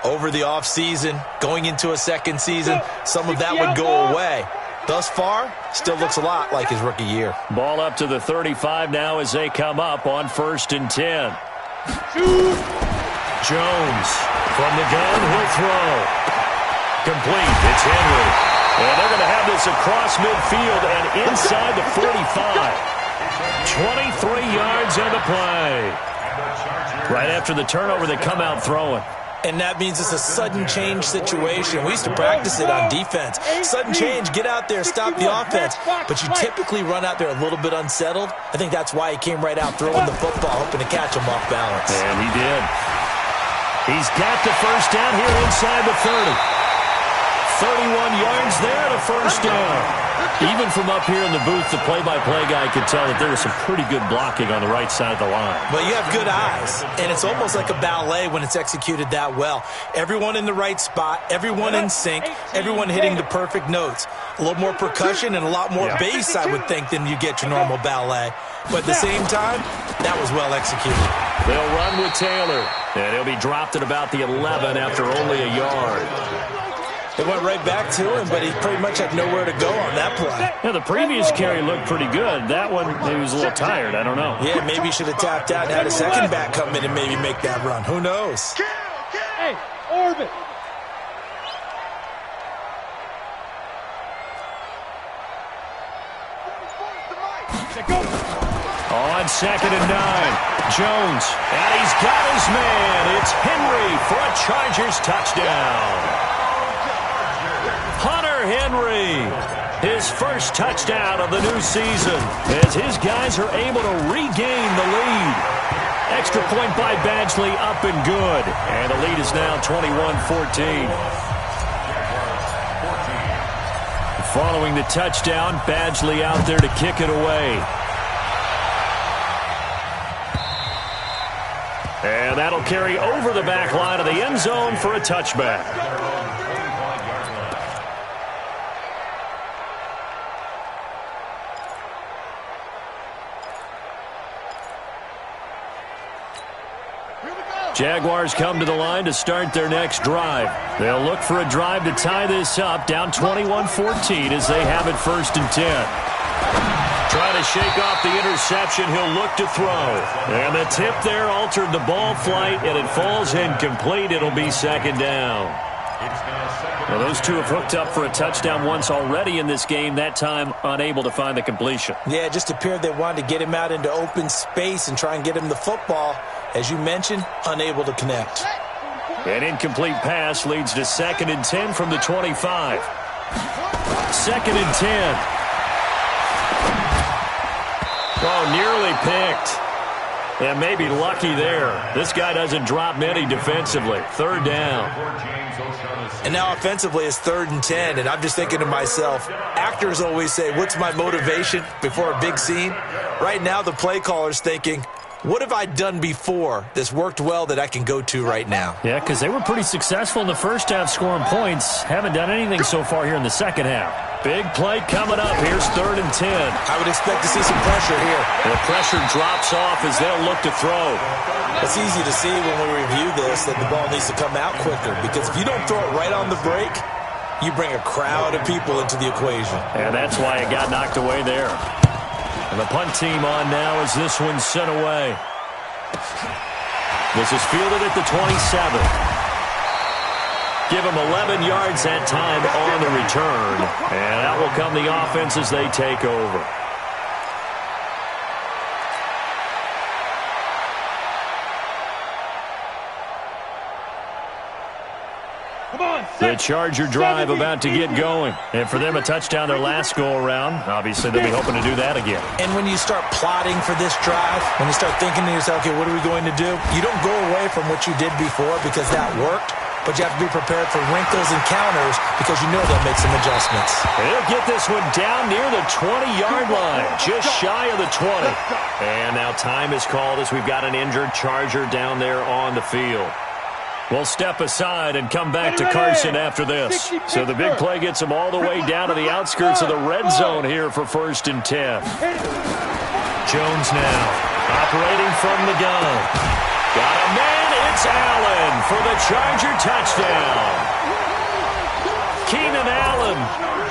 over the offseason, going into a second season, some of that would go away. Thus far, still looks a lot like his rookie year. Ball up to the 35 now as they come up on 1st and 10. Jones from the gun, he'll throw. Complete, it's Henry. And they're going to have this across midfield and inside the 45. 23 yards on the play. Right after the turnover, they come out throwing. And that means it's a sudden change situation. We used to practice it on defense. Sudden change, get out there, stop the offense. But you typically run out there a little bit unsettled. I think that's why he came right out throwing the football, hoping to catch him off balance. And he did. He's got the first down here inside the 30. 31 yards there to first down. Even from up here in the booth, the play-by-play guy could tell that there was some pretty good blocking on the right side of the line. Well, you have good eyes, and it's almost like a ballet when it's executed that well. Everyone in the right spot, everyone in sync, everyone hitting the perfect notes. A little more percussion and a lot more bass, I would think, than you get your normal ballet. But at the same time, that was well executed. They'll run with Taylor, and he'll be dropped at about the 11 after only a yard. They went right back to him, but he pretty much had nowhere to go on that play. Yeah, the previous carry looked pretty good. That one, he was a little tired. I don't know. Yeah, maybe he should have tapped out and had a second back come in and maybe make that run. Who knows? Hey, orbit. On 2nd and 9, Jones, and he's got his man. It's Henry for a Chargers touchdown. Hunter Henry, his first touchdown of the new season, as his guys are able to regain the lead. Extra point by Badgley, up and good. And the lead is now 21-14. Following the touchdown, Badgley out there to kick it away. And that'll carry over the back line of the end zone for a touchback. Jaguars come to the line to start their next drive. They'll look for a drive to tie this up, down 21-14 as they have it 1st and 10. Trying to shake off the interception, he'll look to throw. And the tip there altered the ball flight, and it falls incomplete. It'll be 2nd down. Well, those two have hooked up for a touchdown once already in this game, that time unable to find the completion. Yeah, it just appeared they wanted to get him out into open space and try and get him the football. As you mentioned, unable to connect. An incomplete pass leads to 2nd and 10 from the 25. 2nd and 10. Oh, nearly picked. And maybe lucky there. This guy doesn't drop many defensively. 3rd down. And now offensively it's 3rd and 10. And I'm just thinking to myself, actors always say, what's my motivation before a big scene? Right now the play caller's thinking, what have I done before that's worked well that I can go to right now? Yeah, because they were pretty successful in the first half scoring points. Haven't done anything so far here in the second half. Big play coming up. Here's 3rd and 10. I would expect to see some pressure here. The pressure drops off as they'll look to throw. It's easy to see when we review this that the ball needs to come out quicker, because if you don't throw it right on the break, you bring a crowd of people into the equation. And that's why it got knocked away there. And the punt team on now as this one's sent away. This is fielded at the 27. Give them 11 yards that time on the return. And out will come the offense as they take over. The Charger drive about to get going. And for them, a touchdown their last go-around. Obviously, they'll be hoping to do that again. And when you start plotting for this drive, when you start thinking to yourself, okay, what are we going to do? You don't go away from what you did before because that worked, but you have to be prepared for wrinkles and counters because you know they'll make some adjustments. They'll get this one down near the 20-yard line, just shy of the 20. And now time is called as we've got an injured Charger down there on the field. We'll step aside and come back to Carson after this. So the big play gets him all the way down to the outskirts of the red zone here for 1st and 10. Jones now operating from the gun. Got a man, it's Allen for the Charger touchdown. Keenan Allen,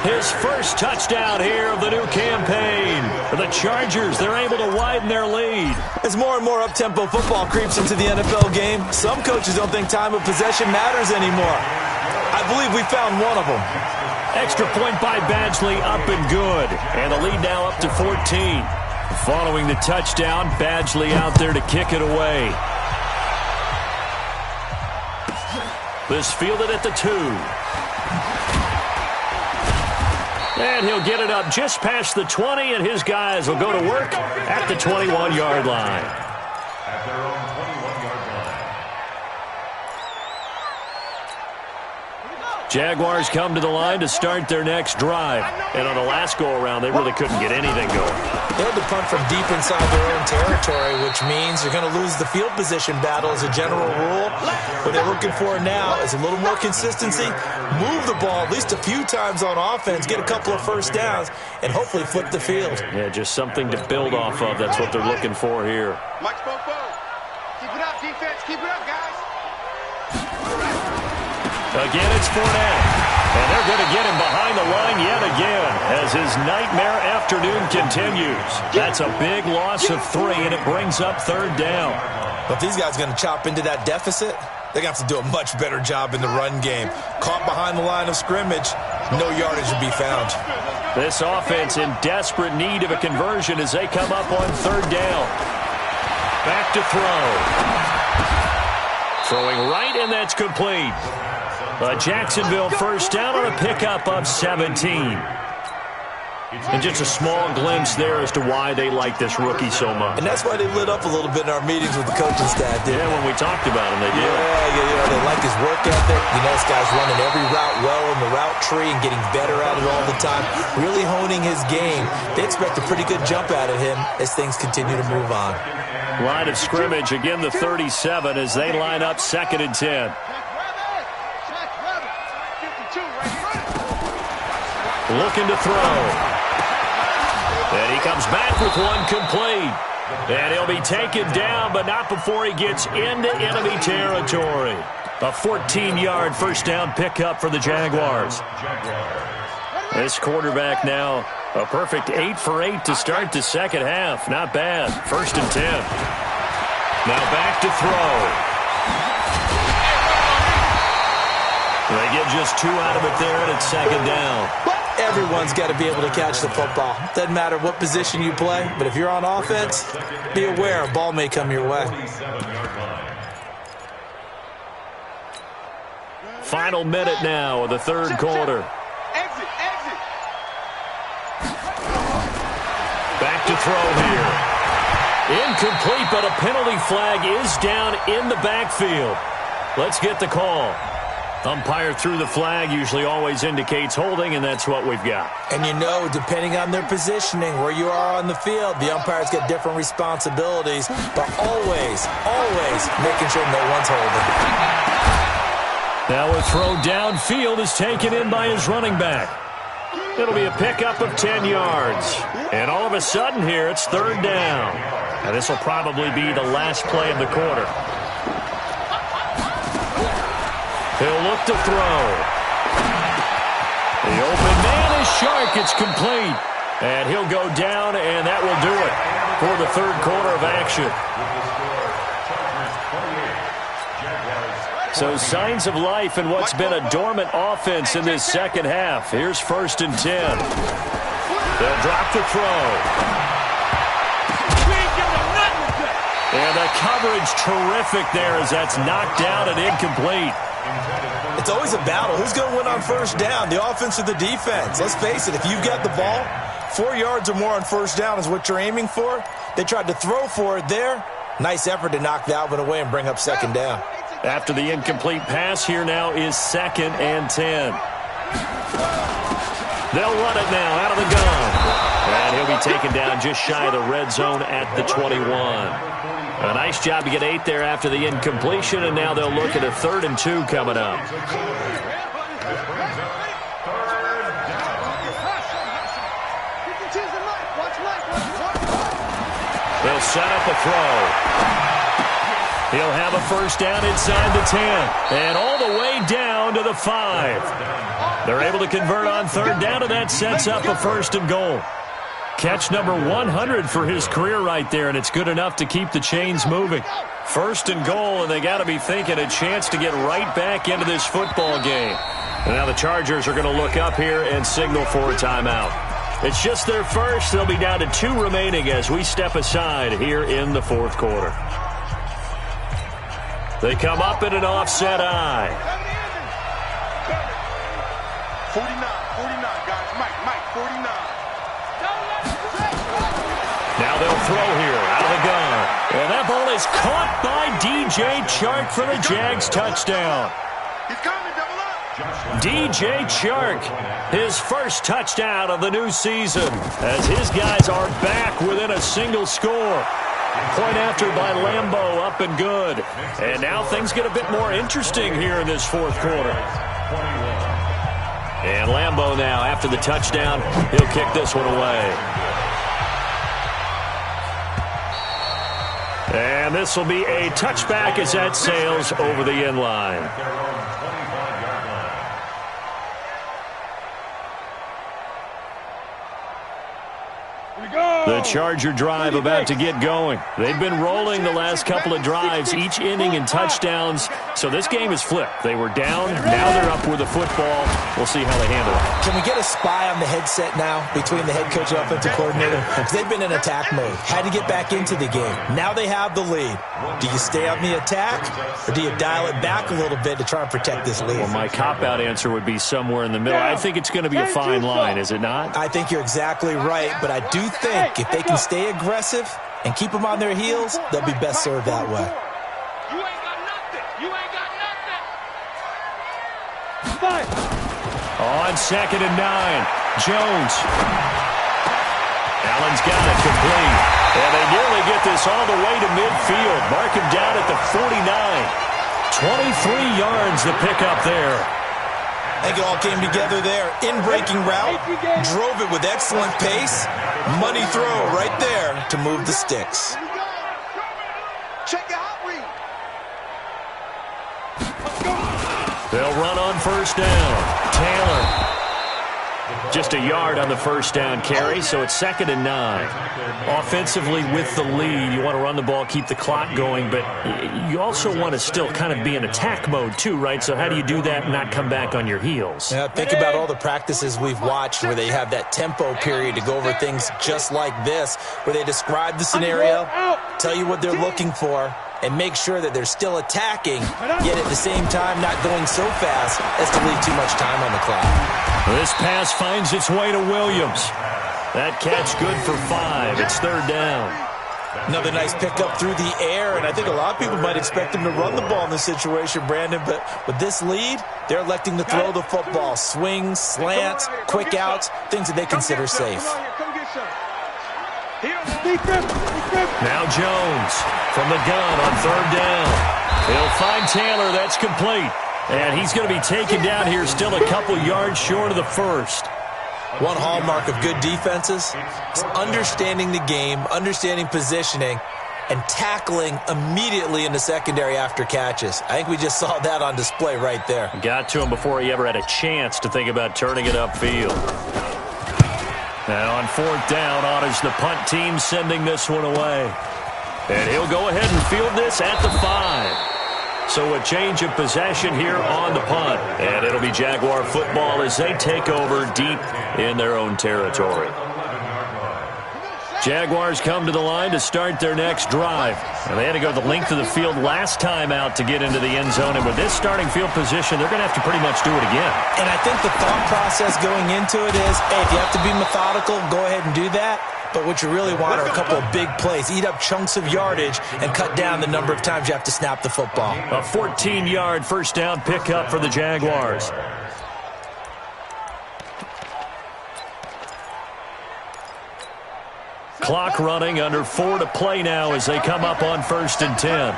his first touchdown here of the new campaign. For the Chargers, they're able to widen their lead. As more and more up-tempo football creeps into the NFL game, some coaches don't think time of possession matters anymore. I believe we found one of them. Extra point by Badgley, up and good. And the lead now up to 14. Following the touchdown, Badgley out there to kick it away. This fielded at the 2. And he'll get it up just past the 20, and his guys will go to work at the 21-yard line. At their own 21-yard line. Jaguars come to the line to start their next drive. And on the last go-around, they really couldn't get anything going. They had to punt from deep inside their own territory, which means you're going to lose the field position battle as a general rule. What they're looking for now is a little more consistency, move the ball at least a few times on offense, get a couple of first downs, and hopefully flip the field. Yeah, just something to build off of. That's what they're looking for here. Mike Fofo. Keep it up, defense. Keep it up, guys. Again, it's Fournette. And they're going to get him behind the line yet again as his nightmare afternoon continues. That's a big loss of 3, and it brings up 3rd down. But if these guys are going to chop into that deficit, they're going to have to do a much better job in the run game. Caught behind the line of scrimmage, no yardage will be found. This offense in desperate need of a conversion as they come up on 3rd down. Back to throw. Throwing right, and that's complete. A Jacksonville first down on a pickup of 17. And just a small glimpse there as to why they like this rookie so much. And that's why they lit up a little bit in our meetings with the coaching staff, didn't they? Yeah, when we talked about him, they did. Yeah, they like his work ethic. You know, this guy's running every route well in the route tree and getting better at it all the time, really honing his game. They expect a pretty good jump out of him as things continue to move on. Line of scrimmage, again the 37 as they line up 2nd and 10. Looking to throw. And he comes back with one complete. And he'll be taken down, but not before he gets into enemy territory. A 14-yard first down pickup for the Jaguars. This quarterback now a perfect 8 for 8 to start the second half. Not bad. 1st and 10. Now back to throw. They get just 2 out of it there, and it's 2nd down. Everyone's got to be able to catch the football. Doesn't matter what position you play, but if you're on offense, be aware a ball may come your way. Final minute now of the 3rd quarter. Exit. Back to throw here. Incomplete, but a penalty flag is down in the backfield. Let's get the call. Umpire threw the flag, usually always indicates holding, and that's what we've got. And you know, depending on their positioning, where you are on the field, the umpires get different responsibilities, but always making sure no one's holding. Now a throw downfield is taken in by his running back. It'll be a pickup of 10 yards. And all of a sudden here, it's 3rd down. And this will probably be the last play of the quarter. He'll look to throw. The open man is Shark. It's complete. And he'll go down, and that will do it for the 3rd quarter of action. So signs of life in what's been a dormant offense in this second half. Here's 1st and 10. They'll drop the throw. And the coverage terrific there as that's knocked down and incomplete. It's always a battle. Who's going to win on 1st down, the offense or the defense? Let's face it, if you've got the ball, 4 yards or more on 1st down is what you're aiming for. They tried to throw for it there. Nice effort to knock that one away and bring up 2nd down. After the incomplete pass, here now is 2nd and 10. They'll run it now out of the gun. And he'll be taken down just shy of the red zone at the 21. A nice job to get 8 there after the incompletion, and now they'll look at a 3rd and 2 coming up. They'll set up a throw. He'll have a 1st down inside the 10, and all the way down to the 5. They're able to convert on 3rd down, and that sets up a 1st and goal. Catch number 100 for his career right there, and it's good enough to keep the chains moving. 1st and goal, and they got to be thinking a chance to get right back into this football game. And now the Chargers are going to look up here and signal for a timeout. It's just their first. They'll be down to 2 remaining as we step aside here in the fourth quarter. They come up in an offset eye. 49, guys. Mike, 49. Now they'll throw here out of the gun. And that ball is caught by DJ Chark for the Jags touchdown. He's coming, double up. DJ Chark, his first touchdown of the new season, as his guys are back within a single score. Point after by Lambo, up and good. And now things get a bit more interesting here in this fourth quarter. And Lambo now, after the touchdown, he'll kick this one away. And this will be a touchback as that sails over the end line. The Charger drive about to get going. They've been rolling the last couple of drives, each inning in touchdowns. So this game is flipped. They were down, now they're up with the football. We'll see how they handle it. Can we get a spy on the headset now between the head coach and offensive coordinator? Because they've been in attack mode. Had to get back into the game. Now they have the lead. Do you stay on the attack, or do you dial it back a little bit to try and protect this lead? Well, my cop-out answer would be somewhere in the middle. I think it's going to be a fine line, is it not? I think you're exactly right, but I do think if they can stay aggressive and keep them on their heels, they'll be best served that way. You ain't got nothing. You ain't got nothing. On 2nd and 9, Jones. Allen's got it complete. And they nearly get this all the way to midfield. Mark him down at the 49. 23 yards to pick up there. I think it all came together there. In-breaking route, drove it with excellent pace. Money throw right there to move the sticks. Check your hot read. They'll run on first down. Taylor. Just a yard on the first down carry, so it's 2nd and 9. Offensively with the lead, you want to run the ball, keep the clock going, but you also want to still kind of be in attack mode too, right? So how do you do that and not come back on your heels? Yeah, think about all the practices we've watched where they have that tempo period to go over things just like this, where they describe the scenario, tell you what they're looking for, and make sure that they're still attacking, yet at the same time not going so fast as to leave too much time on the clock. This pass finds its way to Williams. That catch good for 5. It's 3rd down. Another nice pickup through the air, and I think a lot of people might expect him to run the ball in this situation, Brandon, but with this lead, they're electing to throw the football. Swings, slants, quick outs, things that they consider safe. Now Jones from the gun on 3rd down. He'll find Taylor. That's complete. And he's going to be taken down here still a couple yards short of the first. One hallmark of good defenses is understanding the game, understanding positioning, and tackling immediately in the secondary after catches. I think we just saw that on display right there. Got to him before he ever had a chance to think about turning it upfield. Now on 4th down, honors the punt team sending this one away. And he'll go ahead and field this at the 5. So a change of possession here on the punt. And it'll be Jaguar football as they take over deep in their own territory. Jaguars come to the line to start their next drive. And they had to go the length of the field last time out to get into the end zone. And with this starting field position, they're going to have to pretty much do it again. And I think the thought process going into it is, hey, if you have to be methodical, go ahead and do that. But what you really want are a couple of big plays. Eat up chunks of yardage and cut down the number of times you have to snap the football. A 14-yard first down pickup for the Jaguars. Clock running, under 4 to play now as they come up on 1st and 10.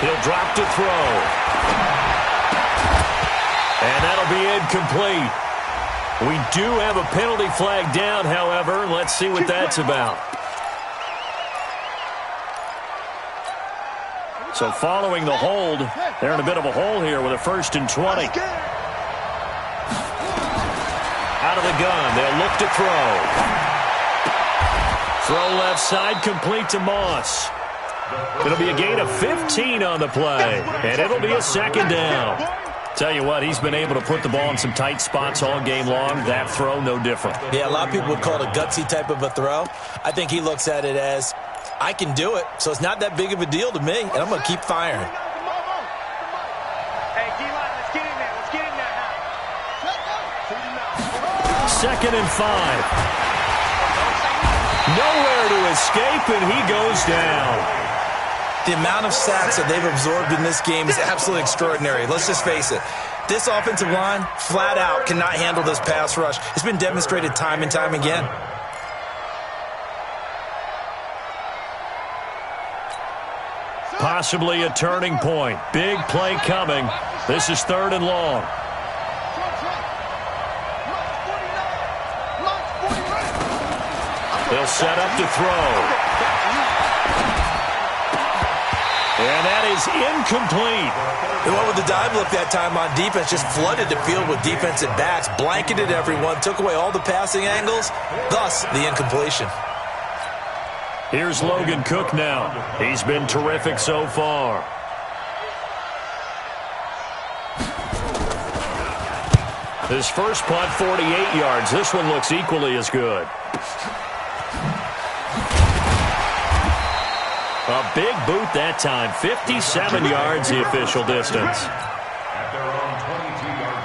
He'll drop to throw. And that'll be incomplete. We do have a penalty flag down, however. Let's see what that's about. So following the hold, they're in a bit of a hole here with a 1st and 20. Out of the gun, they'll look to throw. Throw left side, complete to Moss. It'll be a gain of 15 on the play, and it'll be a 2nd down. Tell you what, he's been able to put the ball in some tight spots all game long. That throw, no different. Yeah, a lot of people would call it a gutsy type of a throw. I think he looks at it as, I can do it, so it's not that big of a deal to me, and I'm going to keep firing. Hey, D-line, let's get in there. Let's get in there now. 2nd and 5. Nowhere to escape, and he goes down. The amount of sacks that they've absorbed in this game is absolutely extraordinary. Let's just face it. This offensive line, flat out, cannot handle this pass rush. It's been demonstrated time and time again. Possibly a turning point. Big play coming. This is 3rd and long. They'll set up to throw. And that is incomplete. They went with the dive look that time on defense, just flooded the field with defensive backs, blanketed everyone, took away all the passing angles, thus the incompletion. Here's Logan Cook now. He's been terrific so far. His first punt, 48 yards. This one looks equally as good. A big boot that time. 57 yards, the official distance. At their own 22-yard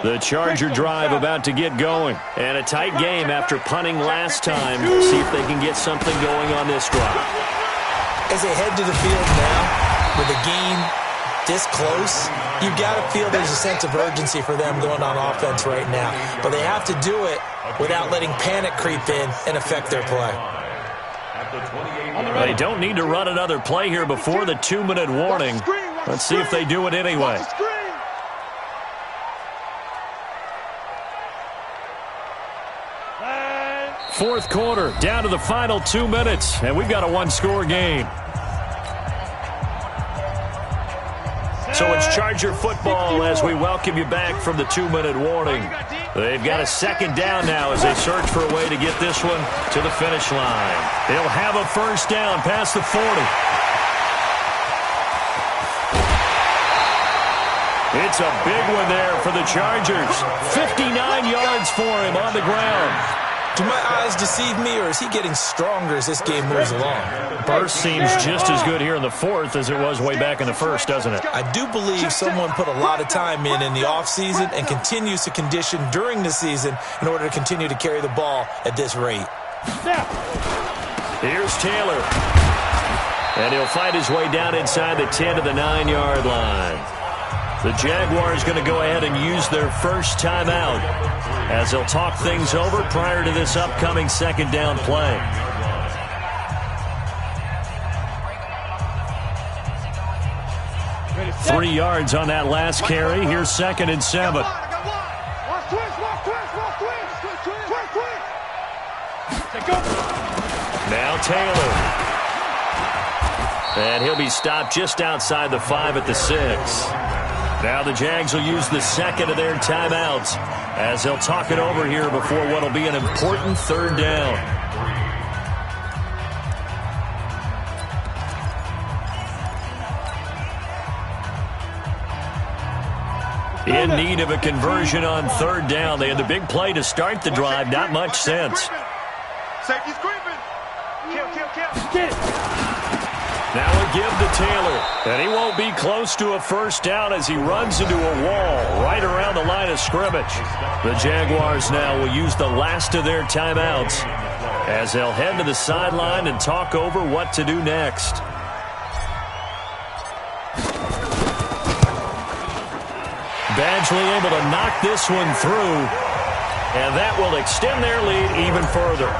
line. The Charger drive about to get going. And a tight game after punting last time. See if they can get something going on this drive. As they head to the field now, with the game this close, you've got to feel there's a sense of urgency for them going on offense right now. But they have to do it without letting panic creep in and affect their play. They don't need to run another play here before the 2-minute warning. Let's see if they do it anyway. Fourth quarter, down to the final 2 minutes, and we've got a one-score game. So it's Charger football as we welcome you back from the 2-minute warning. They've got a 2nd down now as they search for a way to get this one to the finish line. They'll have a 1st down past the 40. It's a big one there for the Chargers. 59 yards for him on the ground. Do my eyes deceive me, or is he getting stronger as this game moves along? Burst seems just as good here in the 4th as it was way back in the 1st, doesn't it? I do believe someone put a lot of time in the offseason and continues to condition during the season in order to continue to carry the ball at this rate. Here's Taylor. And he'll fight his way down inside the 10 to the 9-yard line. The Jaguars going to go ahead and use their first timeout as they'll talk things over prior to this upcoming 2nd down play. Three yards on that last carry. Here's 2nd and 7. Now Taylor. And he'll be stopped just outside the 5 at the 6. Now the Jags will use the 2nd of their timeouts as they'll talk it over here before what will be an important 3rd down. In need of a conversion on 3rd down. They had the big play to start the drive. Not much sense. Safety's creeping. Kill. Get it. Now a give to Taylor, and he won't be close to a 1st down as he runs into a wall right around the line of scrimmage. The Jaguars now will use the last of their timeouts as they'll head to the sideline and talk over what to do next. Badgley able to knock this one through, and that will extend their lead even further.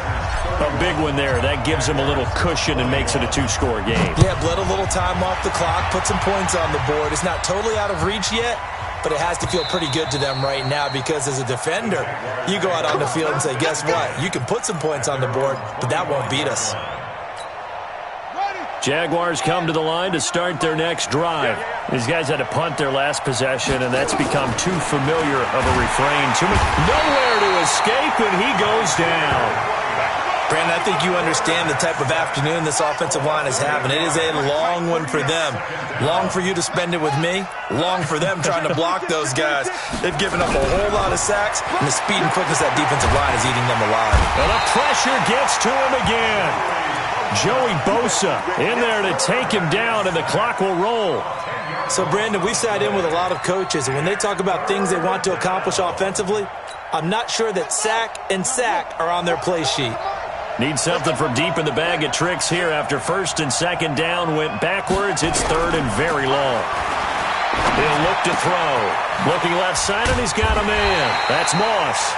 A big one there. That gives them a little cushion and makes it a 2-score game. Yeah, let a little time off the clock, put some points on the board. It's not totally out of reach yet, but it has to feel pretty good to them right now because as a defender, you go out on the field and say, guess what? You can put some points on the board, but that won't beat us. Jaguars come to the line to start their next drive. These guys had to punt their last possession, and that's become too familiar of a refrain. Nowhere to escape, and he goes down. Brandon, I think you understand the type of afternoon this offensive line is having. It is a long one for them. Long for you to spend it with me. Long for them trying to block those guys. They've given up a whole lot of sacks, and the speed and quickness of that defensive line is eating them alive. And the pressure gets to him again. Joey Bosa in there to take him down, and the clock will roll. So, Brandon, we sat in with a lot of coaches, and when they talk about things they want to accomplish offensively, I'm not sure that sack and sack are on their play sheet. Need something from deep in the bag of tricks here after first and second down went backwards. It's third and very long. He'll look to throw. Looking left side, and he's got a man. That's Moss.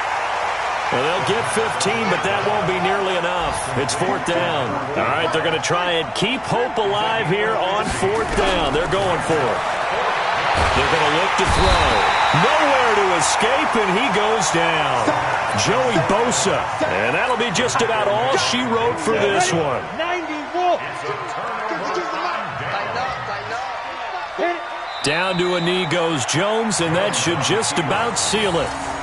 Well, they'll get 15, but that won't be nearly enough. It's fourth down. All right, they're going to try and keep hope alive here on fourth down. They're going for it. They're going to look to throw. Nowhere to escape, and he goes down. Joey Bosa. And that'll be just about all she wrote for this one. 91. Down to a knee goes Jones, and that should just about seal it.